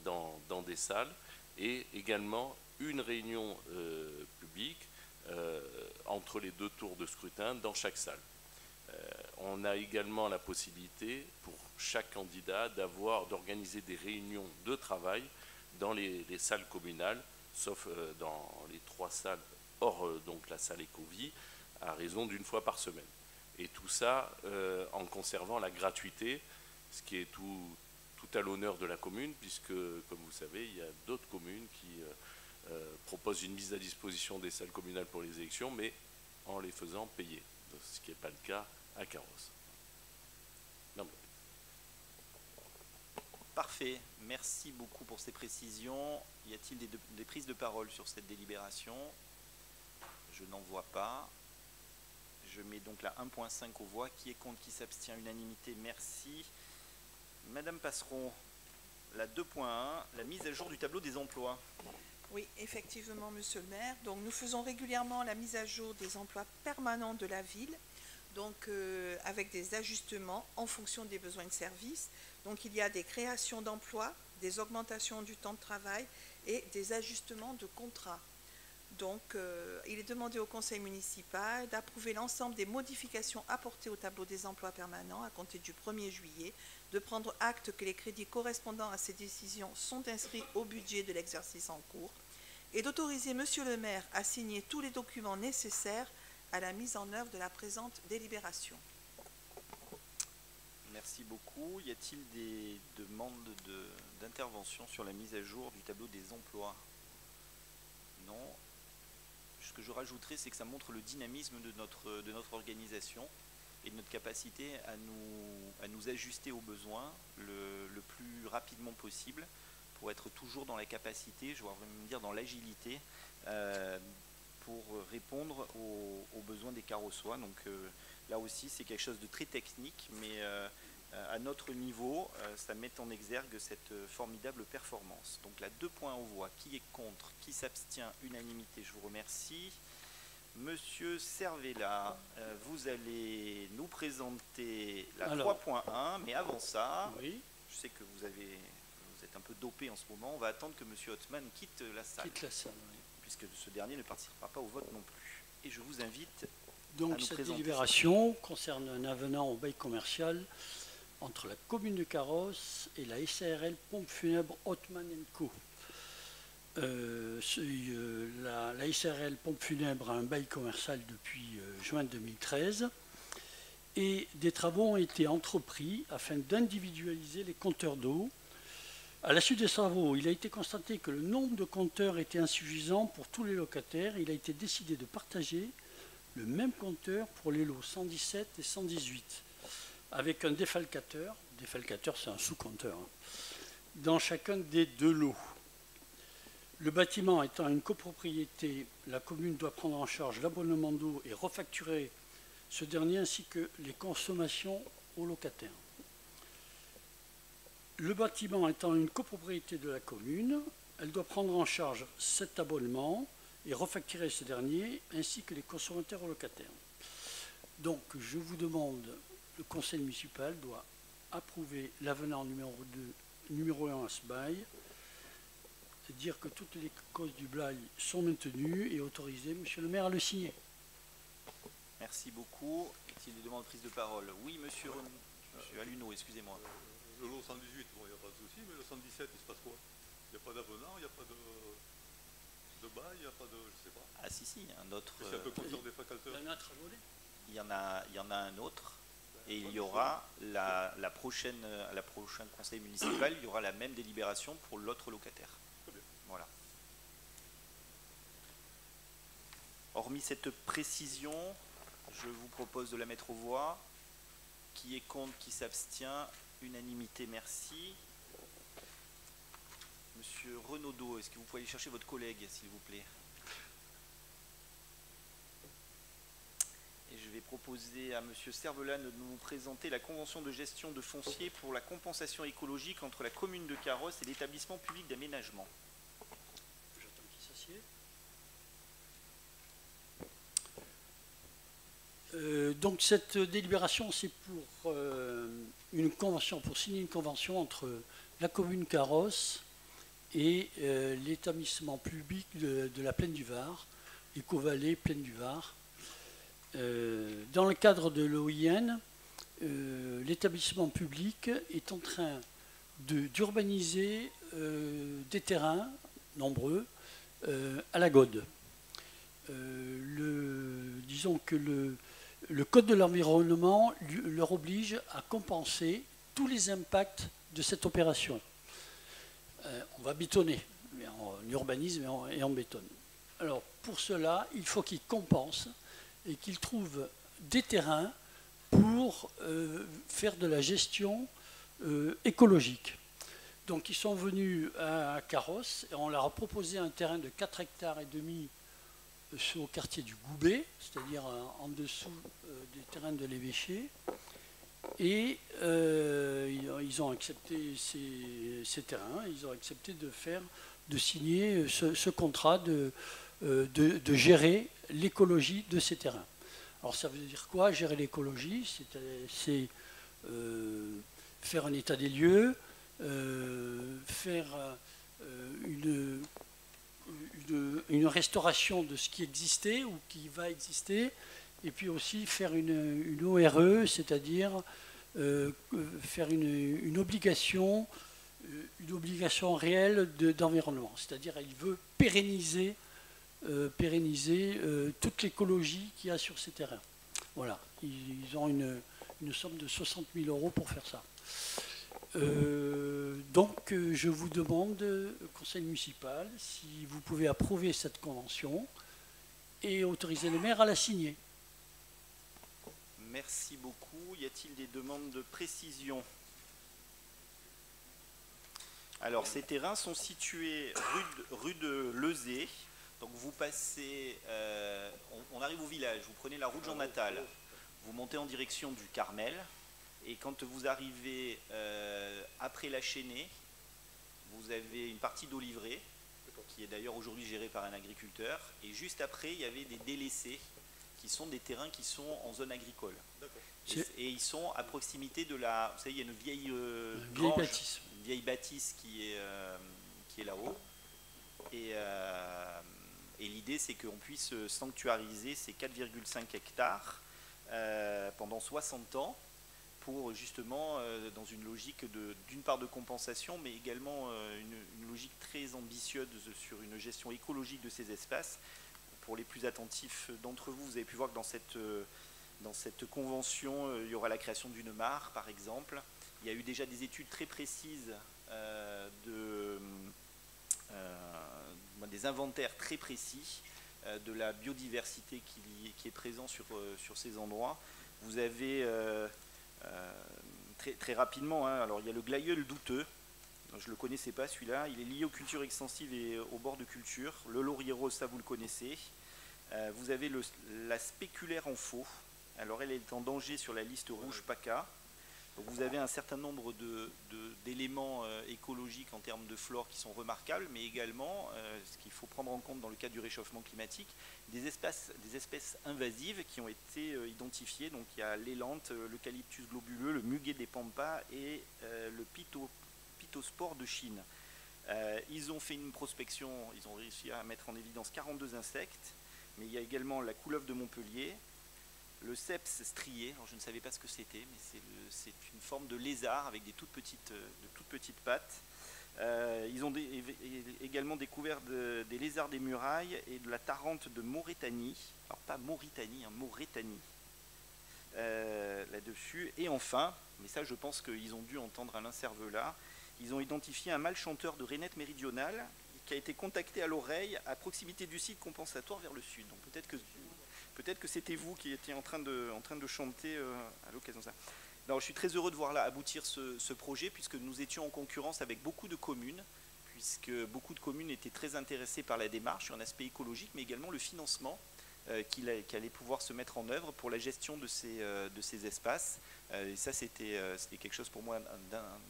dans des salles, et également une réunion publique entre les 2 tours de scrutin dans chaque salle. On a également la possibilité pour chaque candidat d'organiser des réunions de travail dans les salles communales, sauf dans les 3 salles hors donc la salle Ecovie, à raison d'1 fois par semaine. Et tout ça en conservant la gratuité, ce qui est tout à l'honneur de la commune, puisque, comme vous savez, il y a d'autres communes qui propose une mise à disposition des salles communales pour les élections, mais en les faisant payer, ce qui n'est pas le cas à Carros. Non, mais... Parfait, merci beaucoup pour ces précisions. Y a-t-il des prises de parole sur cette délibération? Je n'en vois pas. Je mets donc la 1.5 aux voix. Qui est contre? Qui s'abstient? Unanimité, merci. Madame Passeron, la 2.1, la mise à jour du tableau des emplois. Oui, effectivement, monsieur le maire. Donc, nous faisons régulièrement la mise à jour des emplois permanents de la ville, donc avec des ajustements en fonction des besoins de service. Donc, il y a des créations d'emplois, des augmentations du temps de travail et des ajustements de contrats. Donc, il est demandé au conseil municipal d'approuver l'ensemble des modifications apportées au tableau des emplois permanents à compter du 1er juillet, de prendre acte que les crédits correspondant à ces décisions sont inscrits au budget de l'exercice en cours et d'autoriser monsieur le maire à signer tous les documents nécessaires à la mise en œuvre de la présente délibération. Merci beaucoup. Y a-t-il des demandes d'intervention sur la mise à jour du tableau des emplois? Non. Ce que je rajouterais, c'est que ça montre le dynamisme de notre organisation et de notre capacité à nous ajuster aux besoins le plus rapidement possible pour être toujours dans la capacité, je vais même dire dans l'agilité, pour répondre aux besoins des Carrossois. Donc là aussi, c'est quelque chose de très technique, mais à notre niveau, ça met en exergue cette formidable performance. Donc là, 2 points en voix. Qui est contre? Qui s'abstient? Unanimité, je vous remercie. Monsieur Cervella, vous allez nous présenter la 3.1, mais avant ça, oui. Je sais que vous êtes un peu dopé en ce moment, on va attendre que monsieur Hottman quitte la salle. Quitte la salle, oui. Puisque ce dernier ne participera pas au vote non plus. Et je vous invite donc, à nous cette présenter. délibération concerne un avenant au bail commercial entre la commune de Carros et la SARL Pompe Funèbre Hottman & Co. La SARL Pompe Funèbre a un bail commercial depuis juin 2013 et des travaux ont été entrepris afin d'individualiser les compteurs d'eau. À la suite des travaux, il a été constaté que le nombre de compteurs était insuffisant pour tous les locataires. Il a été décidé de partager le même compteur pour les lots 117 et 118 avec un défalcateur. Défalcateur, c'est un sous-compteur, hein, dans chacun des 2 lots. Le bâtiment étant une copropriété, la commune doit prendre en charge l'abonnement d'eau et refacturer ce dernier ainsi que les consommations aux locataires. Le bâtiment étant une copropriété de la commune, elle doit prendre en charge cet abonnement et refacturer ce dernier ainsi que les consommateurs aux locataires. Donc je vous demande, le conseil municipal doit approuver l'avenant numéro 1 à ce bail, dire que toutes les causes du bail sont maintenues et autoriser monsieur le maire à le signer. Merci beaucoup. Est-il des demandes de prise de parole? Oui, monsieur Aluneau, excusez-moi. Le lot 118, bon, il n'y a pas de souci, mais le 117, il se passe quoi? Il n'y a pas d'avenant, il n'y a pas de bail, il n'y a pas de... je sais pas. Ah si, il y a un autre... C'est un peu compteur défalcateur. Il y en a un autre. Et il y aura la prochaine conseil municipal, il y aura la même délibération pour l'autre locataire. Voilà. Hormis cette précision, je vous propose de la mettre aux voix. Qui est contre, qui s'abstient? Unanimité, merci. Monsieur Renaudot, est-ce que vous pouvez aller chercher votre collègue, s'il vous plaît? Et je vais proposer à monsieur Cervelat de nous présenter la convention de gestion de foncier pour la compensation écologique entre la commune de Carros et l'établissement public d'aménagement. J'attends qu'il s'assied. Donc cette délibération, c'est pour une convention, pour signer une convention entre la commune Carros et l'établissement public de la Plaine du Var, Éco-Vallée Plaine du Var. Dans le cadre de l'OIN, l'établissement public est en train d'urbaniser des terrains nombreux à la Gaude. Disons que le Code de l'environnement leur oblige à compenser tous les impacts de cette opération. On va bétonner, mais urbanisme et en béton. Alors pour cela, il faut qu'ils compensent et qu'ils trouvent des terrains pour faire de la gestion écologique. Donc ils sont venus à Carrosse et on leur a proposé un terrain de 4,5 hectares au quartier du Goubet, c'est-à-dire en dessous des terrains de l'évêché. Et ils ont accepté ces terrains, ils ont accepté de signer ce contrat de gérer l'écologie de ces terrains. Alors ça veut dire quoi, gérer l'écologie? C'est faire un état des lieux, faire une restauration de ce qui existait ou qui va exister, et puis aussi faire une ORE, c'est-à-dire faire une obligation réelle d'environnement. C'est-à-dire il veut pérenniser toute l'écologie qu'il y a sur ces terrains. Voilà, ils ont une somme de 60 000 € pour faire ça. Donc je vous demande, conseil municipal, si vous pouvez approuver cette convention et autoriser le maire à la signer. Merci beaucoup. Y a-t-il des demandes de précision? Alors, ces terrains sont situés rue de Lezay. Donc, vous passez, on arrive au village, vous prenez la route Jean Natal, vous montez en direction du Carmel, et quand vous arrivez après la Chênaie, vous avez une partie d'Olivré, qui est d'ailleurs aujourd'hui gérée par un agriculteur, et juste après, il y avait des délaissés, qui sont des terrains qui sont en zone agricole. Et ils sont à proximité de la... Vous savez, il y a une vieille bâtisse. Une vieille bâtisse qui est là-haut. Et l'idée, c'est qu'on puisse sanctuariser ces 4,5 hectares pendant 60 ans pour justement, dans une logique d'une part de compensation, mais également une logique très ambitieuse sur une gestion écologique de ces espaces. Pour les plus attentifs d'entre vous, vous avez pu voir que dans cette convention, il y aura la création d'une mare, par exemple. Il y a eu déjà des études très précises, des inventaires très précis de la biodiversité qui est présent sur ces endroits. Vous avez très rapidement, alors il y a le glaïeul douteux. Je ne le connaissais pas celui-là, il est lié aux cultures extensives et aux bords de culture. Le laurier rose, ça vous le connaissez. Vous avez la spéculaire en faux. Alors elle est en danger sur la liste rouge PACA. Donc vous avez un certain nombre d'éléments écologiques en termes de flore qui sont remarquables, mais également, ce qu'il faut prendre en compte dans le cadre du réchauffement climatique, des espèces invasives qui ont été identifiées. Donc il y a l'élante, l'eucalyptus globuleux, le muguet des pampas et le pittospore de Chine. Ils ont fait une prospection, ils ont réussi à mettre en évidence 42 insectes, mais il y a également la couleuvre de Montpellier, le ceps strié, alors je ne savais pas ce que c'était, mais c'est une forme de lézard avec de toutes petites pattes. Ils ont également découvert des lézards des murailles et de la tarente de Mauritanie, alors pas Mauritanie, Mauritanie, là-dessus. Et enfin, mais ça je pense qu'ils ont dû entendre Alain Cervelat, ils ont identifié un mâle chanteur de rainette méridionale qui a été contacté à l'oreille à proximité du site compensatoire vers le sud. Donc peut-être que c'était vous qui étiez en train de chanter à l'occasion de ça. Alors, je suis très heureux de voir là aboutir ce projet, puisque nous étions en concurrence avec beaucoup de communes, puisque beaucoup de communes étaient très intéressées par la démarche sur un aspect écologique, mais également le financement qui allait pouvoir se mettre en œuvre pour la gestion de ces espaces. Et ça, c'était quelque chose pour moi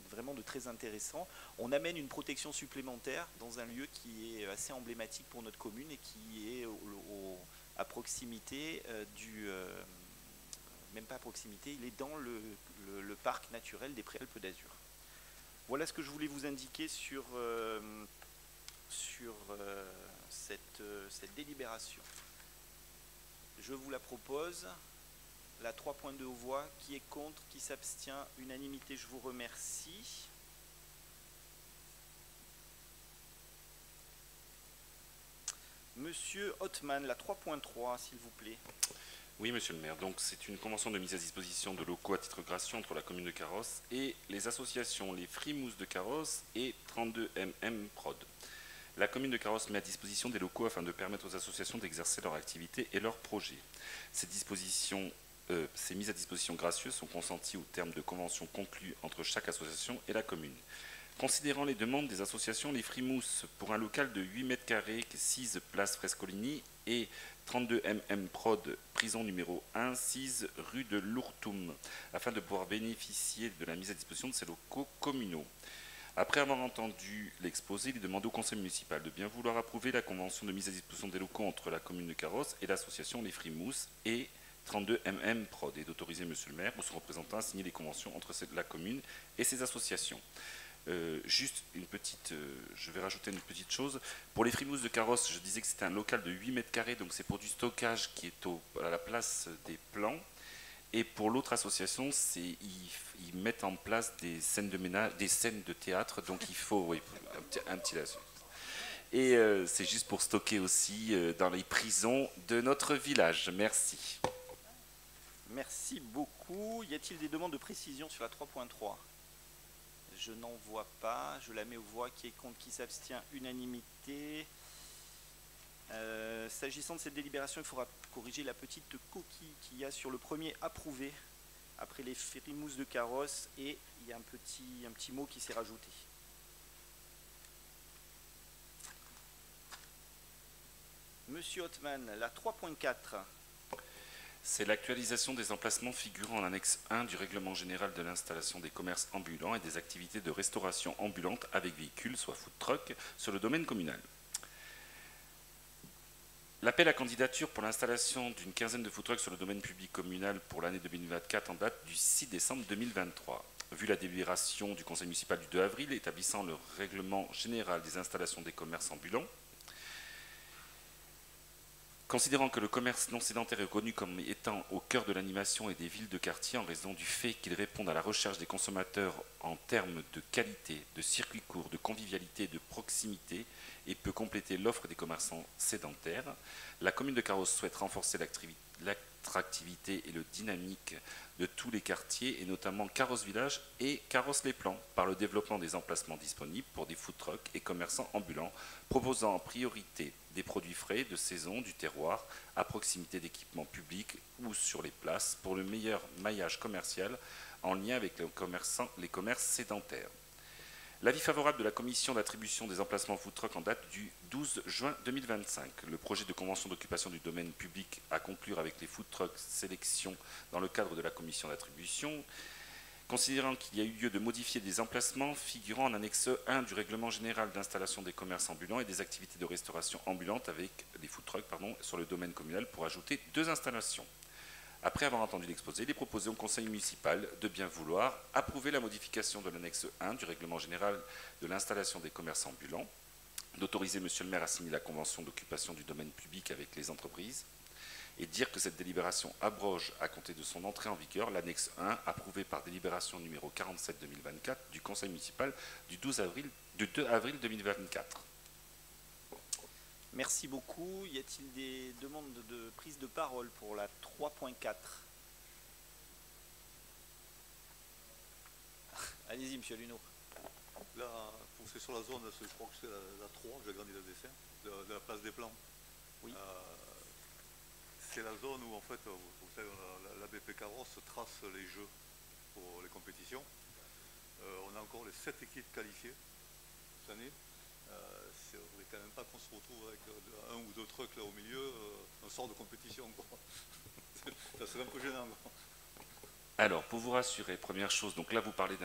vraiment de très intéressant. On amène une protection supplémentaire dans un lieu qui est assez emblématique pour notre commune et qui est à proximité même pas à proximité, il est dans le parc naturel des Préalpes d'Azur. Voilà ce que je voulais vous indiquer sur cette délibération. Je vous la propose, la 3.2 aux voix, qui est contre, qui s'abstient, unanimité, je vous remercie. Monsieur Othman, la 3.3, s'il vous plaît. Oui, monsieur le maire. Donc, c'est une convention de mise à disposition de locaux à titre gracieux entre la commune de Carrosse et les associations Les Frimousses de Carrosse et 32MM Prod. La commune de Carros met à disposition des locaux afin de permettre aux associations d'exercer leur activité et leurs projets. Ces mises à disposition gracieuses sont consenties au terme de conventions conclues entre chaque association et la commune. Considérant les demandes des associations, les Frimousses, pour un local de 8 mètres carrés, 6 place Frescolini et 32 mm Prod, prison numéro 1, 6 rue de Lourtoum, afin de pouvoir bénéficier de la mise à disposition de ces locaux communaux. Après avoir entendu l'exposé, il est demandé au conseil municipal de bien vouloir approuver la convention de mise à disposition des locaux entre la commune de Carros et l'association Les Frimousses et 32 mm Prod, et d'autoriser monsieur le maire ou son représentant à signer les conventions entre la commune et ses associations. Juste une petite, je vais rajouter une petite chose. Pour les Frimousses de Carros, je disais que c'était un local de 8 mètres carrés, donc c'est pour du stockage qui est à la place des plans. Et pour l'autre association, ils mettent en place des scènes de ménage, des scènes de théâtre, donc il faut oui, un petit là-dessus. Et c'est juste pour stocker aussi dans les prisons de notre village. Merci. Merci beaucoup. Y a-t-il des demandes de précision sur la 3.3 ? Je n'en vois pas. Je la mets aux voix. Qui est contre, qui s'abstient, unanimité. S'agissant de cette délibération, il faudra corriger la petite coquille qu'il y a sur le premier approuvé, après les Frimousses de Carros, et il y a un petit mot qui s'est rajouté. Monsieur Othman, la 3.4. C'est l'actualisation des emplacements figurant en annexe 1 du règlement général de l'installation des commerces ambulants et des activités de restauration ambulante avec véhicules, soit food truck, sur le domaine communal. L'appel à candidature pour l'installation d'une quinzaine de food trucks sur le domaine public communal pour l'année 2024 en date du 6 décembre 2023. Vu la délibération du conseil municipal du 2 avril établissant le règlement général des installations des commerces ambulants, considérant que le commerce non sédentaire est reconnu comme étant au cœur de l'animation et des villes de quartier en raison du fait qu'il répond à la recherche des consommateurs en termes de qualité, de circuits courts, de convivialité et de proximité et peut compléter l'offre des commerçants sédentaires, la commune de Carros souhaite renforcer l'attractivité et le dynamique de tous les quartiers et notamment Carros Village et Carros Les Plans par le développement des emplacements disponibles pour des food trucks et commerçants ambulants proposant en priorité des produits frais de saison du terroir à proximité d'équipements publics ou sur les places pour le meilleur maillage commercial en lien avec les commerces sédentaires. L'avis favorable de la commission d'attribution des emplacements food truck en date du 12 juin 2025. Le projet de convention d'occupation du domaine public à conclure avec les food trucks sélection dans le cadre de la commission d'attribution. Considérant qu'il y a eu lieu de modifier des emplacements figurant en annexe 1 du règlement général d'installation des commerces ambulants et des activités de restauration ambulante avec les food trucks sur le domaine communal pour ajouter 2 installations. Après avoir entendu l'exposé, il est proposé au conseil municipal de bien vouloir approuver la modification de l'annexe 1 du règlement général de l'installation des commerces ambulants, d'autoriser monsieur le maire à signer la convention d'occupation du domaine public avec les entreprises, et dire que cette délibération abroge à compter de son entrée en vigueur l'annexe 1 approuvée par délibération numéro 47-2024 du conseil municipal du 2 avril 2024. Merci beaucoup. Y a-t-il des demandes de prise de parole pour la 3.4 ? Allez-y, monsieur Luneau. Là, c'est sur la zone, je crois que c'est la 3, j'ai agrandi le dessin, de la place des Plans. Oui. C'est la zone où, en fait, vous savez, la BP Carros trace les jeux pour les compétitions. On a encore les 7 équipes qualifiées cette année. Il ne faudrait quand même pas qu'on se retrouve avec un ou 2 trucks là au milieu, un sort de compétition, quoi. Ça serait un peu gênant, quoi. Alors, pour vous rassurer, première chose, donc là vous parlez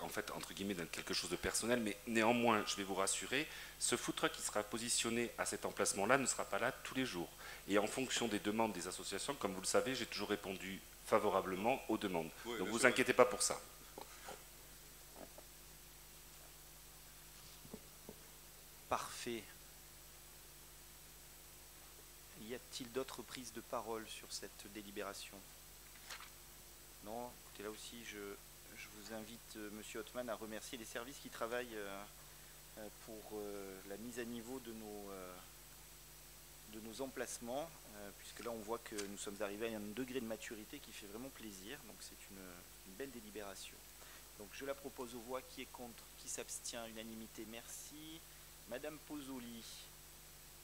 en fait, entre guillemets, d'un quelque chose de personnel, mais néanmoins, je vais vous rassurer, ce food truck qui sera positionné à cet emplacement-là ne sera pas là tous les jours. Et en fonction des demandes des associations, comme vous le savez, j'ai toujours répondu favorablement aux demandes. Oui, donc vous inquiétez pas pour ça. Parfait. Y a-t-il d'autres prises de parole sur cette délibération ? Non, écoutez, là aussi, je vous invite, monsieur Othman, à remercier les services qui travaillent pour la mise à niveau de nos emplacements, puisque là, on voit que nous sommes arrivés à un degré de maturité qui fait vraiment plaisir. Donc, c'est une belle délibération. Donc, je la propose aux voix. Qui est contre ? Qui s'abstient ? Unanimité, merci. Madame Pozzoli,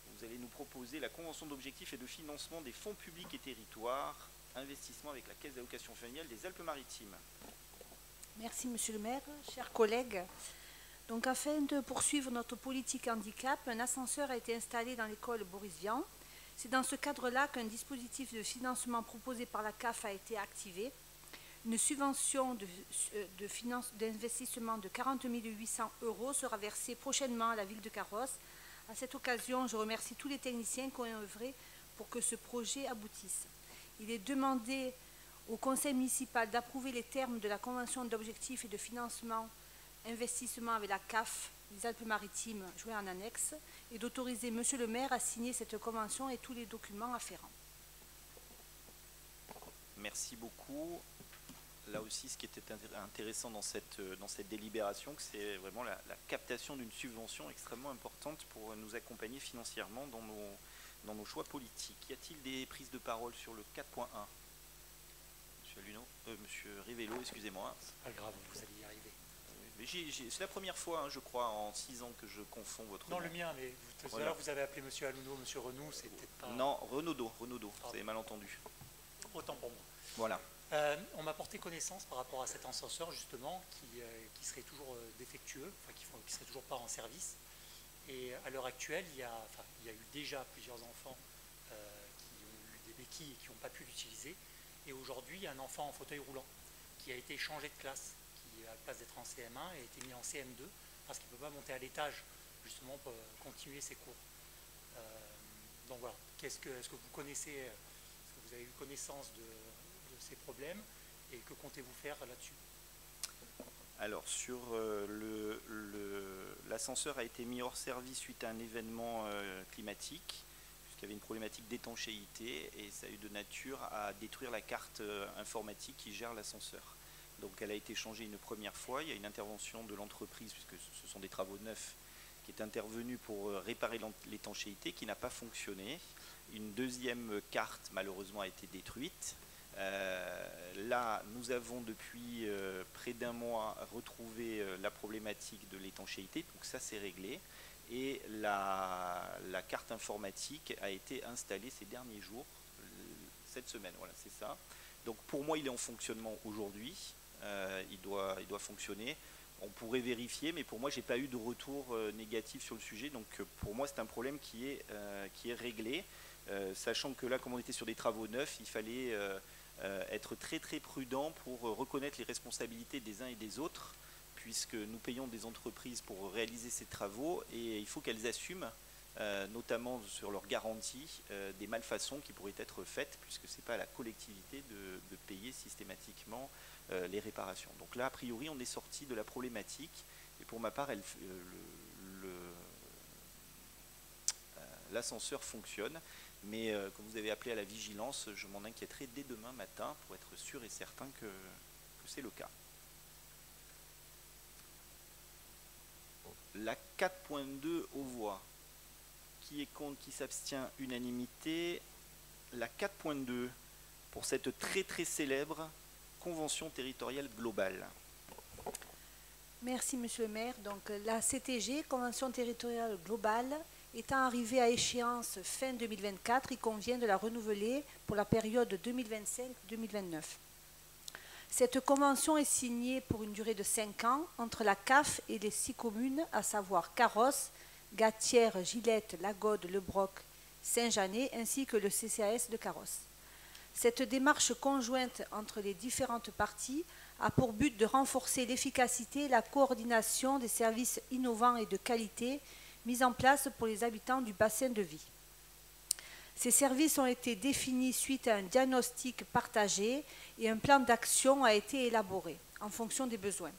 vous allez nous proposer la convention d'objectifs et de financement des fonds publics et territoires, investissement avec la Caisse d'allocation familiale des Alpes-Maritimes. Merci Monsieur le maire, chers collègues. Donc afin de poursuivre notre politique handicap, un ascenseur a été installé dans l'école Boris Vian. C'est dans ce cadre-là qu'un dispositif de financement proposé par la CAF a été activé. Une subvention d'investissement de 40 800 € sera versée prochainement à la ville de Carrosse. À cette occasion, je remercie tous les techniciens qui ont œuvré pour que ce projet aboutisse. Il est demandé au conseil municipal d'approuver les termes de la convention d'objectifs et de financement investissement avec la CAF des Alpes-Maritimes joués en annexe et d'autoriser Monsieur le maire à signer cette convention et tous les documents afférents. Merci beaucoup. Là aussi, ce qui était intéressant dans cette délibération, c'est vraiment la captation d'une subvention extrêmement importante pour nous accompagner financièrement dans nos choix politiques. Y a-t-il des prises de parole sur le 4.1 ? Monsieur Luneau, Monsieur Rivello, excusez-moi. C'est pas grave, vous allez y arriver. C'est la première fois, hein, je crois, en 6 ans que je confonds votre nom. Non, le mien, mais tout à l'heure, vous avez appelé Monsieur Aluno, Monsieur Renou, c'est peut-être pas... Non, Renaudot, vous avez mal entendu. Autant pour moi. Voilà. On m'a porté connaissance par rapport à cet ascenseur, justement, qui serait toujours défectueux, enfin, qui serait toujours pas en service. Et à l'heure actuelle, il y a eu déjà plusieurs enfants qui ont eu des béquilles et qui n'ont pas pu l'utiliser. Et aujourd'hui, il y a un enfant en fauteuil roulant qui a été changé de classe, qui, à la place d'être en CM1, a été mis en CM2 parce qu'il ne peut pas monter à l'étage, justement, pour continuer ses cours. Donc voilà, est-ce que vous connaissez, est-ce que vous avez eu connaissance de ces problèmes et que comptez-vous faire là-dessus? Alors, sur l'ascenseur a été mis hors service suite à un événement climatique, puisqu'il y avait une problématique d'étanchéité, et ça a eu de nature à détruire la carte informatique qui gère l'ascenseur. Donc elle a été changée une première fois, il y a une intervention de l'entreprise, puisque ce sont des travaux neufs, qui est intervenue pour réparer l'étanchéité, qui n'a pas fonctionné. Une deuxième carte, malheureusement, a été détruite. Là, nous avons depuis près d'un mois retrouvé la problématique de l'étanchéité, donc ça c'est réglé. Et la carte informatique a été installée ces derniers jours, cette semaine, voilà, c'est ça. Donc pour moi, il est en fonctionnement aujourd'hui, il doit fonctionner. On pourrait vérifier, mais pour moi, je n'ai pas eu de retour négatif sur le sujet, donc pour moi, c'est un problème qui est réglé. Sachant que là, comme on était sur des travaux neufs, il fallait être très très prudent pour reconnaître les responsabilités des uns et des autres, puisque nous payons des entreprises pour réaliser ces travaux et il faut qu'elles assument, notamment sur leur garantie, des malfaçons qui pourraient être faites, puisque ce n'est pas à la collectivité de payer systématiquement les réparations. Donc là, a priori, on est sorti de la problématique et pour ma part, l'ascenseur fonctionne. Mais comme vous avez appelé à la vigilance, je m'en inquiéterai dès demain matin pour être sûr et certain que c'est le cas. La 4.2 aux voix. Qui est contre, qui s'abstient, unanimité. La 4.2 pour cette très très célèbre convention territoriale globale. Merci Monsieur le maire. Donc la CTG, Convention territoriale globale, étant arrivée à échéance fin 2024, il convient de la renouveler pour la période 2025-2029. Cette convention est signée pour une durée de 5 ans entre la CAF et les 6 communes, à savoir Carrosse, Gatière, Gillette, Lagode, Le Broc, Saint-Janet, ainsi que le CCAS de Carrosse. Cette démarche conjointe entre les différentes parties a pour but de renforcer l'efficacité et la coordination des services innovants et de qualité mis en place pour les habitants du bassin de vie. Ces services ont été définis suite à un diagnostic partagé et un plan d'action a été élaboré en fonction des besoins.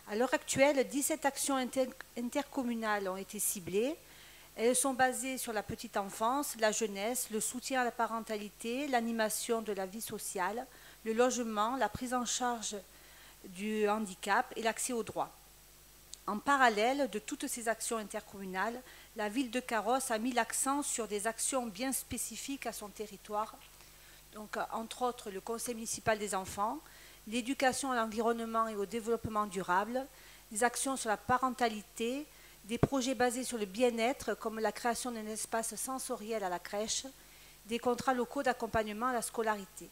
À l'heure actuelle, 17 actions intercommunales ont été ciblées. Elles sont basées sur la petite enfance, la jeunesse, le soutien à la parentalité, l'animation de la vie sociale, le logement, la prise en charge du handicap et l'accès aux droits. En parallèle de toutes ces actions intercommunales, la ville de Carrosse a mis l'accent sur des actions bien spécifiques à son territoire, donc entre autres le conseil municipal des enfants, l'éducation à l'environnement et au développement durable, des actions sur la parentalité, des projets basés sur le bien-être, comme la création d'un espace sensoriel à la crèche, des contrats locaux d'accompagnement à la scolarité.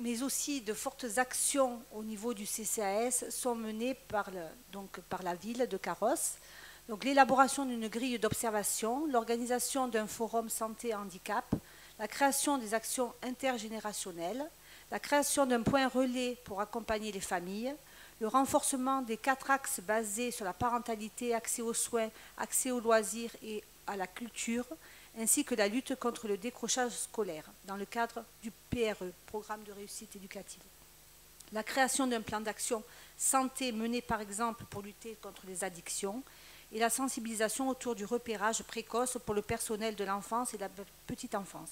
Mais aussi de fortes actions au niveau du CCAS sont menées par la ville de Carrosse. Donc l'élaboration d'une grille d'observation, l'organisation d'un forum santé-handicap, la création des actions intergénérationnelles, la création d'un point relais pour accompagner les familles, le renforcement des 4 axes basés sur la parentalité, accès aux soins, accès aux loisirs et à la culture, ainsi que la lutte contre le décrochage scolaire dans le cadre du PRE, Programme de réussite éducative. La création d'un plan d'action santé mené par exemple pour lutter contre les addictions et la sensibilisation autour du repérage précoce pour le personnel de l'enfance et de la petite enfance.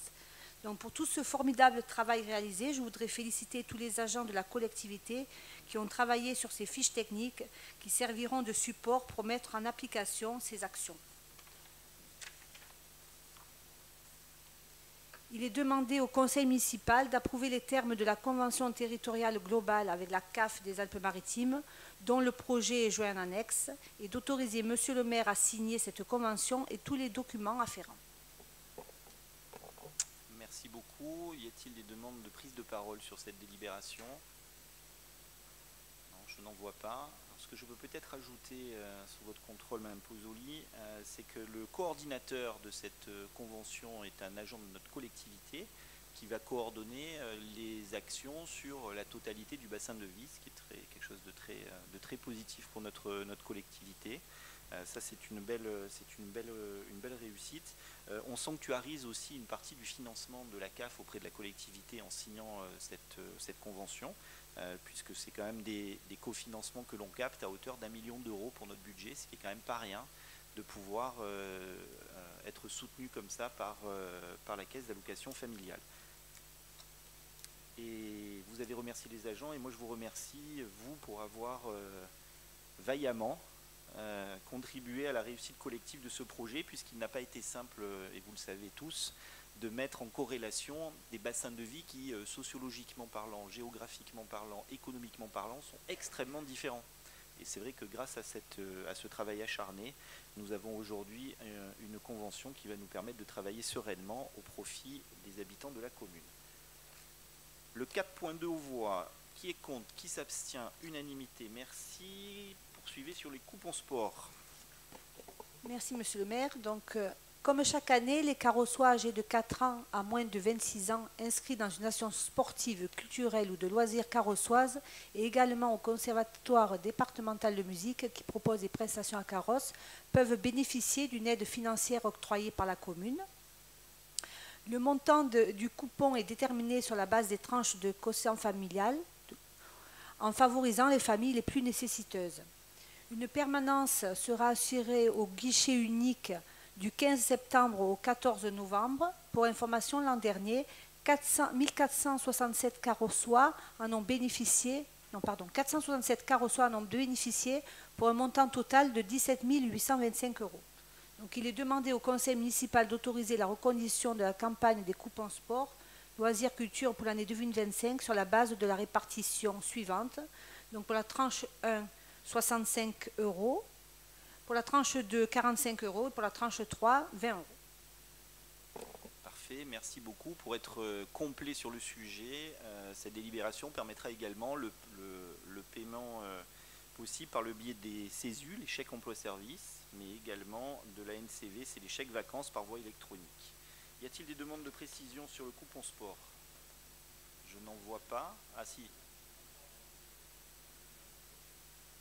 Donc pour tout ce formidable travail réalisé, je voudrais féliciter tous les agents de la collectivité qui ont travaillé sur ces fiches techniques qui serviront de support pour mettre en application ces actions. Il est demandé au Conseil municipal d'approuver les termes de la Convention territoriale globale avec la CAF des Alpes-Maritimes, dont le projet est joint en annexe, et d'autoriser Monsieur le maire à signer cette convention et tous les documents afférents. Merci beaucoup. Y a-t-il des demandes de prise de parole sur cette délibération? Non, je n'en vois pas. Alors, ce que je peux peut-être ajouter sur votre contrôle, Mme Pozzoli, c'est que le coordinateur de cette convention est un agent de notre collectivité qui va coordonner les actions sur la totalité du bassin de vie, ce qui est quelque chose de très positif pour notre collectivité. Ça, c'est une belle réussite. On sanctuarise aussi une partie du financement de la CAF auprès de la collectivité en signant cette convention, puisque c'est quand même des cofinancements que l'on capte à hauteur d'1 million d'euros pour notre budget, ce qui est quand même pas rien de pouvoir être soutenu comme ça par la caisse d'allocation familiale. Et vous avez remercié les agents, et moi je vous remercie, vous, pour avoir vaillamment contribué à la réussite collective de ce projet, puisqu'il n'a pas été simple, et vous le savez tous, de mettre en corrélation des bassins de vie qui, sociologiquement parlant, géographiquement parlant, économiquement parlant, sont extrêmement différents. Et c'est vrai que grâce à ce travail acharné, nous avons aujourd'hui une convention qui va nous permettre de travailler sereinement au profit des habitants de la commune. Le 4.2 aux voix, qui est contre, qui s'abstient, unanimité, merci. Poursuivez sur les coupons sport. Merci Monsieur le maire. Donc, comme chaque année, les Carrossois âgés de 4 ans à moins de 26 ans inscrits dans une action sportive, culturelle ou de loisirs carrossoise et également au Conservatoire départemental de musique qui propose des prestations à carrosse peuvent bénéficier d'une aide financière octroyée par la commune. Le montant du coupon est déterminé sur la base des tranches de quotient familial en favorisant les familles les plus nécessiteuses. Une permanence sera assurée au guichet unique du 15 septembre au 14 novembre. Pour information, l'an dernier, 1467 carrossois en ont bénéficié, 467 carrossois en ont bénéficié pour un montant total de 17 825 €. Donc, il est demandé au conseil municipal d'autoriser la reconduction de la campagne des coupons sport, loisirs culture pour l'année 2025 sur la base de la répartition suivante. Donc, pour la tranche 1, 65 €, pour la tranche 2, 45 €, et pour la tranche 3, 20 €. Parfait, merci beaucoup. Pour être complet sur le sujet, cette délibération permettra également le paiement possible par le biais des CESU, les chèques emploi-service, mais également de la NCV, c'est les chèques vacances par voie électronique. Y a-t-il des demandes de précision sur le coupon sport? Je n'en vois pas. Ah si.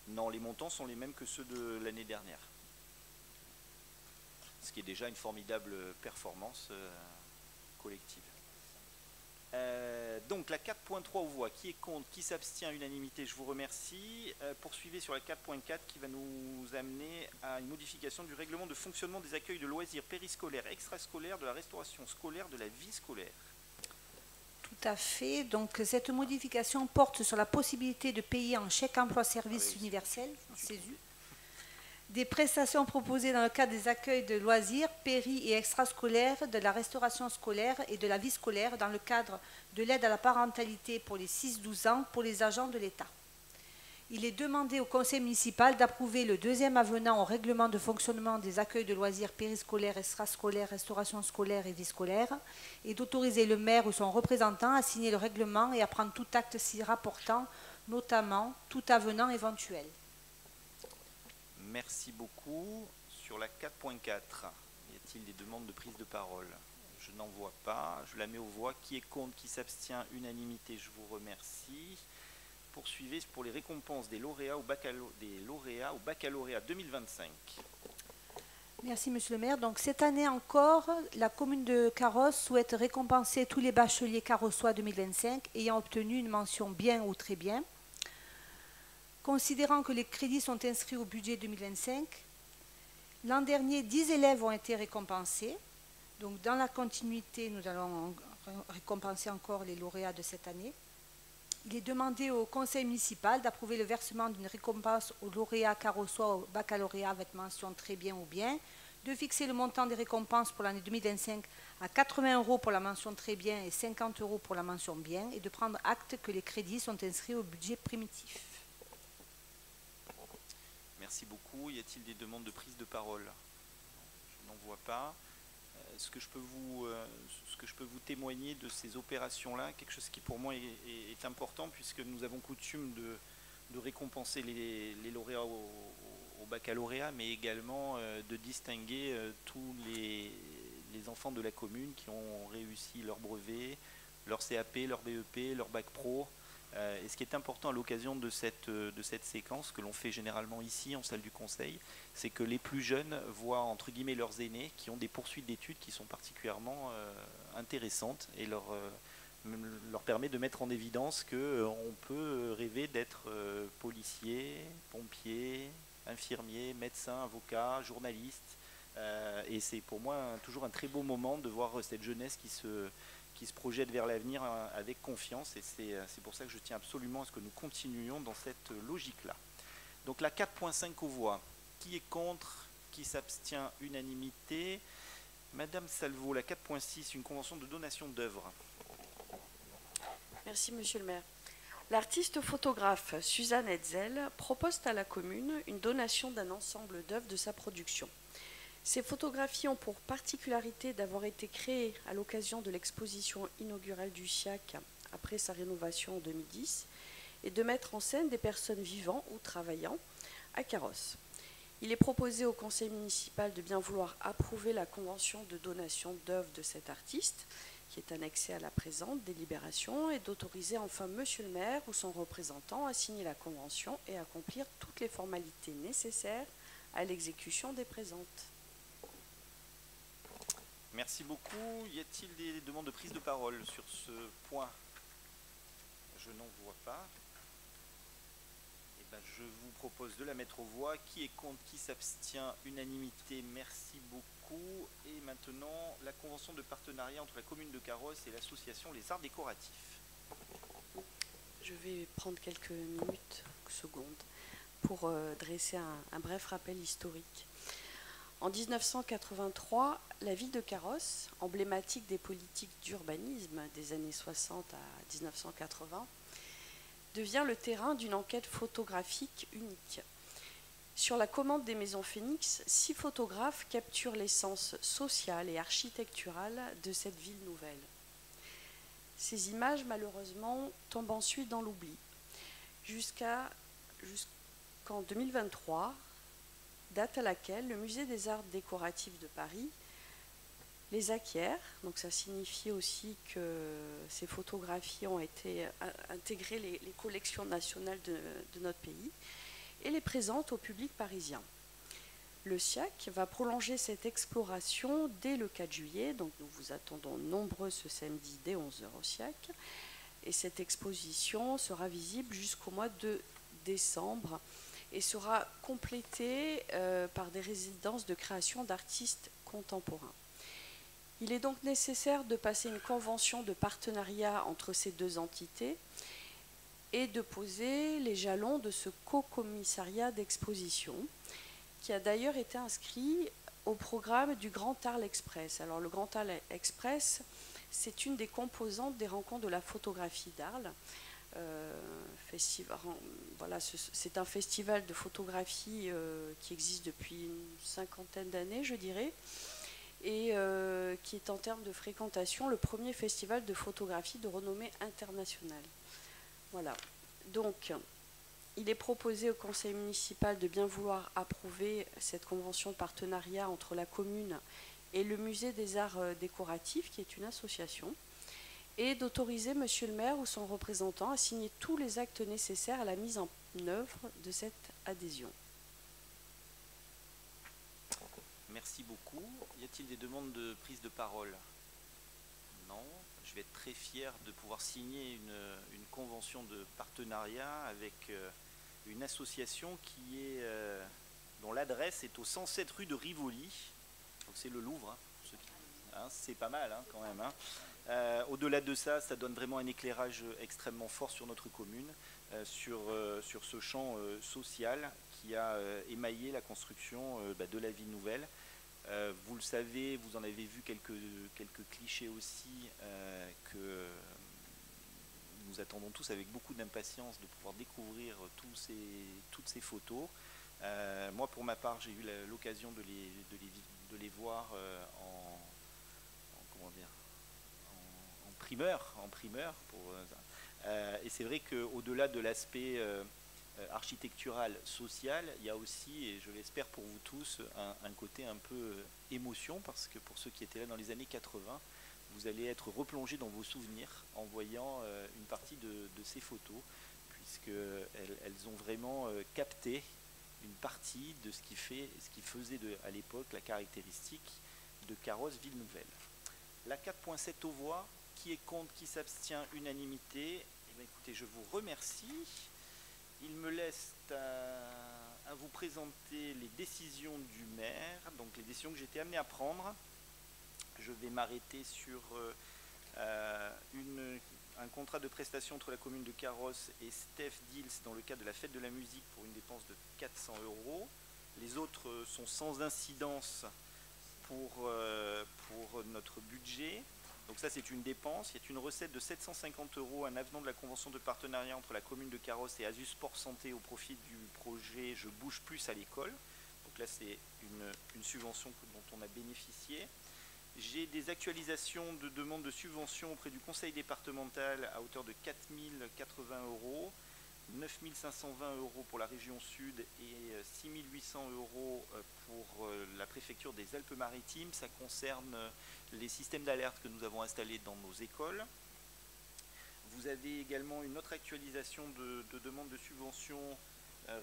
Non, les montants sont les mêmes que ceux de l'année dernière. Ce qui est déjà une formidable performance collective. Donc la 4.3 aux voix, qui est contre, qui s'abstient, unanimité, je vous remercie. Poursuivez sur la 4.4 qui va nous amener à une modification du règlement de fonctionnement des accueils de loisirs périscolaires, extrascolaires, de la restauration scolaire, de la vie scolaire. Tout à fait. Donc cette modification porte sur la possibilité de payer en chèque emploi-service universel, CESU, des prestations proposées dans le cadre des accueils de loisirs, péri- et extrascolaires, de la restauration scolaire et de la vie scolaire dans le cadre de l'aide à la parentalité pour les 6-12 ans pour les agents de l'État. Il est demandé au conseil municipal d'approuver le deuxième avenant au règlement de fonctionnement des accueils de loisirs périscolaires, extrascolaires, restauration scolaire et vie scolaire et d'autoriser le maire ou son représentant à signer le règlement et à prendre tout acte s'y rapportant, notamment tout avenant éventuel. Merci beaucoup. Sur la 4.4, y a-t-il des demandes de prise de parole? Je n'en vois pas. Je la mets aux voix. Qui est contre? Qui s'abstient? Unanimité. Je vous remercie. Poursuivez pour les récompenses des lauréats au baccalauréat 2025. Merci, Monsieur le maire. Donc, cette année encore, la commune de Carros souhaite récompenser tous les bacheliers carrossois 2025 ayant obtenu une mention bien ou très bien. Considérant que les crédits sont inscrits au budget 2025, l'an dernier, 10 élèves ont été récompensés. Donc, dans la continuité, nous allons récompenser encore les lauréats de cette année. Il est demandé au conseil municipal d'approuver le versement d'une récompense aux lauréats carrossois au baccalauréat avec mention très bien ou bien, de fixer le montant des récompenses pour l'année 2025 à 80 € pour la mention très bien et 50 € pour la mention bien, et de prendre acte que les crédits sont inscrits au budget primitif. Merci beaucoup. Y a-t-il des demandes de prise de parole? Je n'en vois pas. Ce que je peux vous témoigner de ces opérations-là, quelque chose qui pour moi est important, puisque nous avons coutume de récompenser les lauréats au baccalauréat, mais également de distinguer tous les enfants de la commune qui ont réussi leur brevet, leur CAP, leur BEP, leur bac pro. Et ce qui est important à l'occasion de cette séquence que l'on fait généralement ici en salle du conseil, c'est que les plus jeunes voient entre guillemets leurs aînés qui ont des poursuites d'études qui sont particulièrement intéressantes et leur permet de mettre en évidence qu'on peut rêver d'être policier, pompier, infirmier, médecin, avocat, journaliste. Et c'est pour moi toujours un très beau moment de voir cette jeunesse qui se projette vers l'avenir avec confiance, et c'est pour ça que je tiens absolument à ce que nous continuions dans cette logique-là. Donc la 4.5 aux voix. Qui est contre? Qui s'abstient? Unanimité. Madame Salvo, la 4.6, une convention de donation d'œuvres. Merci, Monsieur le maire. L'artiste photographe Suzanne Hetzel propose à la commune une donation d'un ensemble d'œuvres de sa production. Ces photographies ont pour particularité d'avoir été créées à l'occasion de l'exposition inaugurale du SIAC après sa rénovation en 2010 et de mettre en scène des personnes vivant ou travaillant à Carros. Il est proposé au conseil municipal de bien vouloir approuver la convention de donation d'œuvres de cet artiste, qui est annexée à la présente délibération, et d'autoriser enfin Monsieur le maire ou son représentant à signer la convention et à accomplir toutes les formalités nécessaires à l'exécution des présentes. Merci beaucoup. Y a-t-il des demandes de prise de parole sur ce point? Je n'en vois pas. Eh ben, je vous propose de la mettre aux voix. Qui est contre? Qui s'abstient? Unanimité. Merci beaucoup. Et maintenant, la convention de partenariat entre la commune de Carros et l'association Les Arts Décoratifs. Je vais prendre quelques minutes, secondes, pour dresser un bref rappel historique. En 1983, la ville de Carros, emblématique des politiques d'urbanisme des années 60 à 1980, devient le terrain d'une enquête photographique unique. Sur la commande des Maisons Phénix, 6 photographes capturent l'essence sociale et architecturale de cette ville nouvelle. Ces images, malheureusement, tombent ensuite dans l'oubli, jusqu'en 2023, date à laquelle le Musée des Arts Décoratifs de Paris les acquiert. Donc ça signifie aussi que ces photographies ont été intégrées les collections nationales de notre pays et les présente au public parisien. Le SIAC va prolonger cette exploration dès le 4 juillet, donc nous vous attendons nombreux ce samedi dès 11 h au SIAC, et cette exposition sera visible jusqu'au mois de décembre et sera complétée par des résidences de création d'artistes contemporains. Il est donc nécessaire de passer une convention de partenariat entre ces deux entités et de poser les jalons de ce co-commissariat d'exposition, qui a d'ailleurs été inscrit au programme du Grand Arles Express. Alors le Grand Arles Express, c'est une des composantes des rencontres de la photographie d'Arles, Voilà, c'est un festival de photographie qui existe depuis une cinquantaine d'années, je dirais, et qui est en termes de fréquentation le premier festival de photographie de renommée internationale. Voilà. Donc, il est proposé au conseil municipal de bien vouloir approuver cette convention de partenariat entre la commune et le musée des arts décoratifs, qui est une association, et d'autoriser monsieur le maire ou son représentant à signer tous les actes nécessaires à la mise en œuvre de cette adhésion. Merci beaucoup. Y a-t-il des demandes de prise de parole? Non. Je vais être très fier de pouvoir signer une convention de partenariat avec une association dont l'adresse est au 107 rue de Rivoli. Donc c'est le Louvre, hein, pour ceux qui, c'est pas mal quand même. Au-delà de ça, ça donne vraiment un éclairage extrêmement fort sur notre commune, sur ce champ social qui a émaillé la construction de la ville nouvelle. Vous le savez, vous en avez vu quelques clichés aussi que nous attendons tous avec beaucoup d'impatience de pouvoir découvrir toutes ces photos. Moi, pour ma part, j'ai eu l'occasion de les voir en primeur. Et c'est vrai qu'au-delà de l'aspect architectural, social, il y a aussi, et je l'espère pour vous tous, un côté un peu émotion, parce que pour ceux qui étaient là dans les années 80, vous allez être replongés dans vos souvenirs en voyant une partie de ces photos, puisqu'elles ont vraiment capté une partie de ce qui faisait à l'époque la caractéristique de Carrosse Ville Nouvelle. La 4.7 aux voix, qui est contre, qui s'abstient, unanimité. Eh bien, écoutez, je vous remercie. Il me laisse à vous présenter les décisions du maire, donc les décisions que j'ai été amené à prendre. Je vais m'arrêter sur un contrat de prestation entre la commune de Carrosse et Steph Deals dans le cadre de la fête de la musique pour une dépense de 400 €. Les autres sont sans incidence pour notre budget. Donc ça, c'est une dépense. Il y a une recette de 750 €, un avenant de la convention de partenariat entre la commune de Carrosse et Asus Sport Santé au profit du projet Je bouge plus à l'école. Donc là, c'est une subvention dont on a bénéficié. J'ai des actualisations de demandes de subvention auprès du conseil départemental à hauteur de 4 080 €, 9 520 € pour la région sud et 6 800 € pour la préfecture des Alpes-Maritimes. Ça concerne les systèmes d'alerte que nous avons installés dans nos écoles. Vous avez également une autre actualisation de demandes de subvention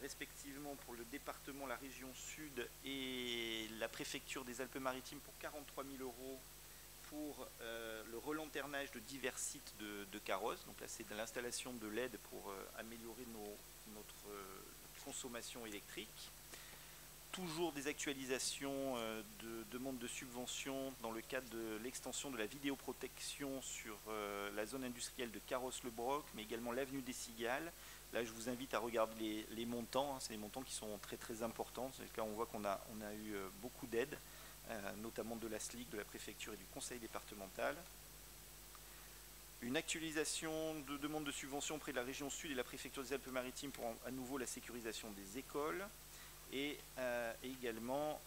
respectivement pour le département, la région sud et la préfecture des Alpes-Maritimes pour 43 000 € pour le relanternage de divers sites de Carrosse. Donc là, c'est de l'installation de LED pour améliorer notre consommation électrique. Toujours des actualisations de demandes de subventions dans le cadre de l'extension de la vidéoprotection sur la zone industrielle de Carrosse-le-Broc, mais également l'avenue des Cigales. Là, je vous invite à regarder les montants. C'est des montants qui sont très très importants. Là, on voit qu'on a eu beaucoup d'aides, notamment de la SLIC, de la préfecture et du conseil départemental. Une actualisation de demande de subvention auprès de la région sud et la préfecture des Alpes-Maritimes pour à nouveau la sécurisation des écoles. Et également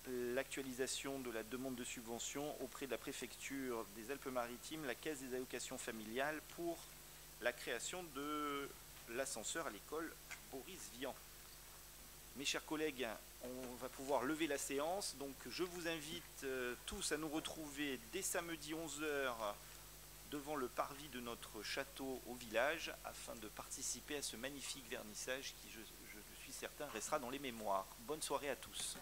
l'actualisation de la demande de subvention auprès de la préfecture des Alpes-Maritimes, la caisse des allocations familiales pour la création de l'ascenseur à l'école Boris Vian. Mes chers collègues, on va pouvoir lever la séance, donc je vous invite tous à nous retrouver dès samedi 11 h devant le parvis de notre château au village afin de participer à ce magnifique vernissage qui, je suis certain, restera dans les mémoires. Bonne soirée à tous.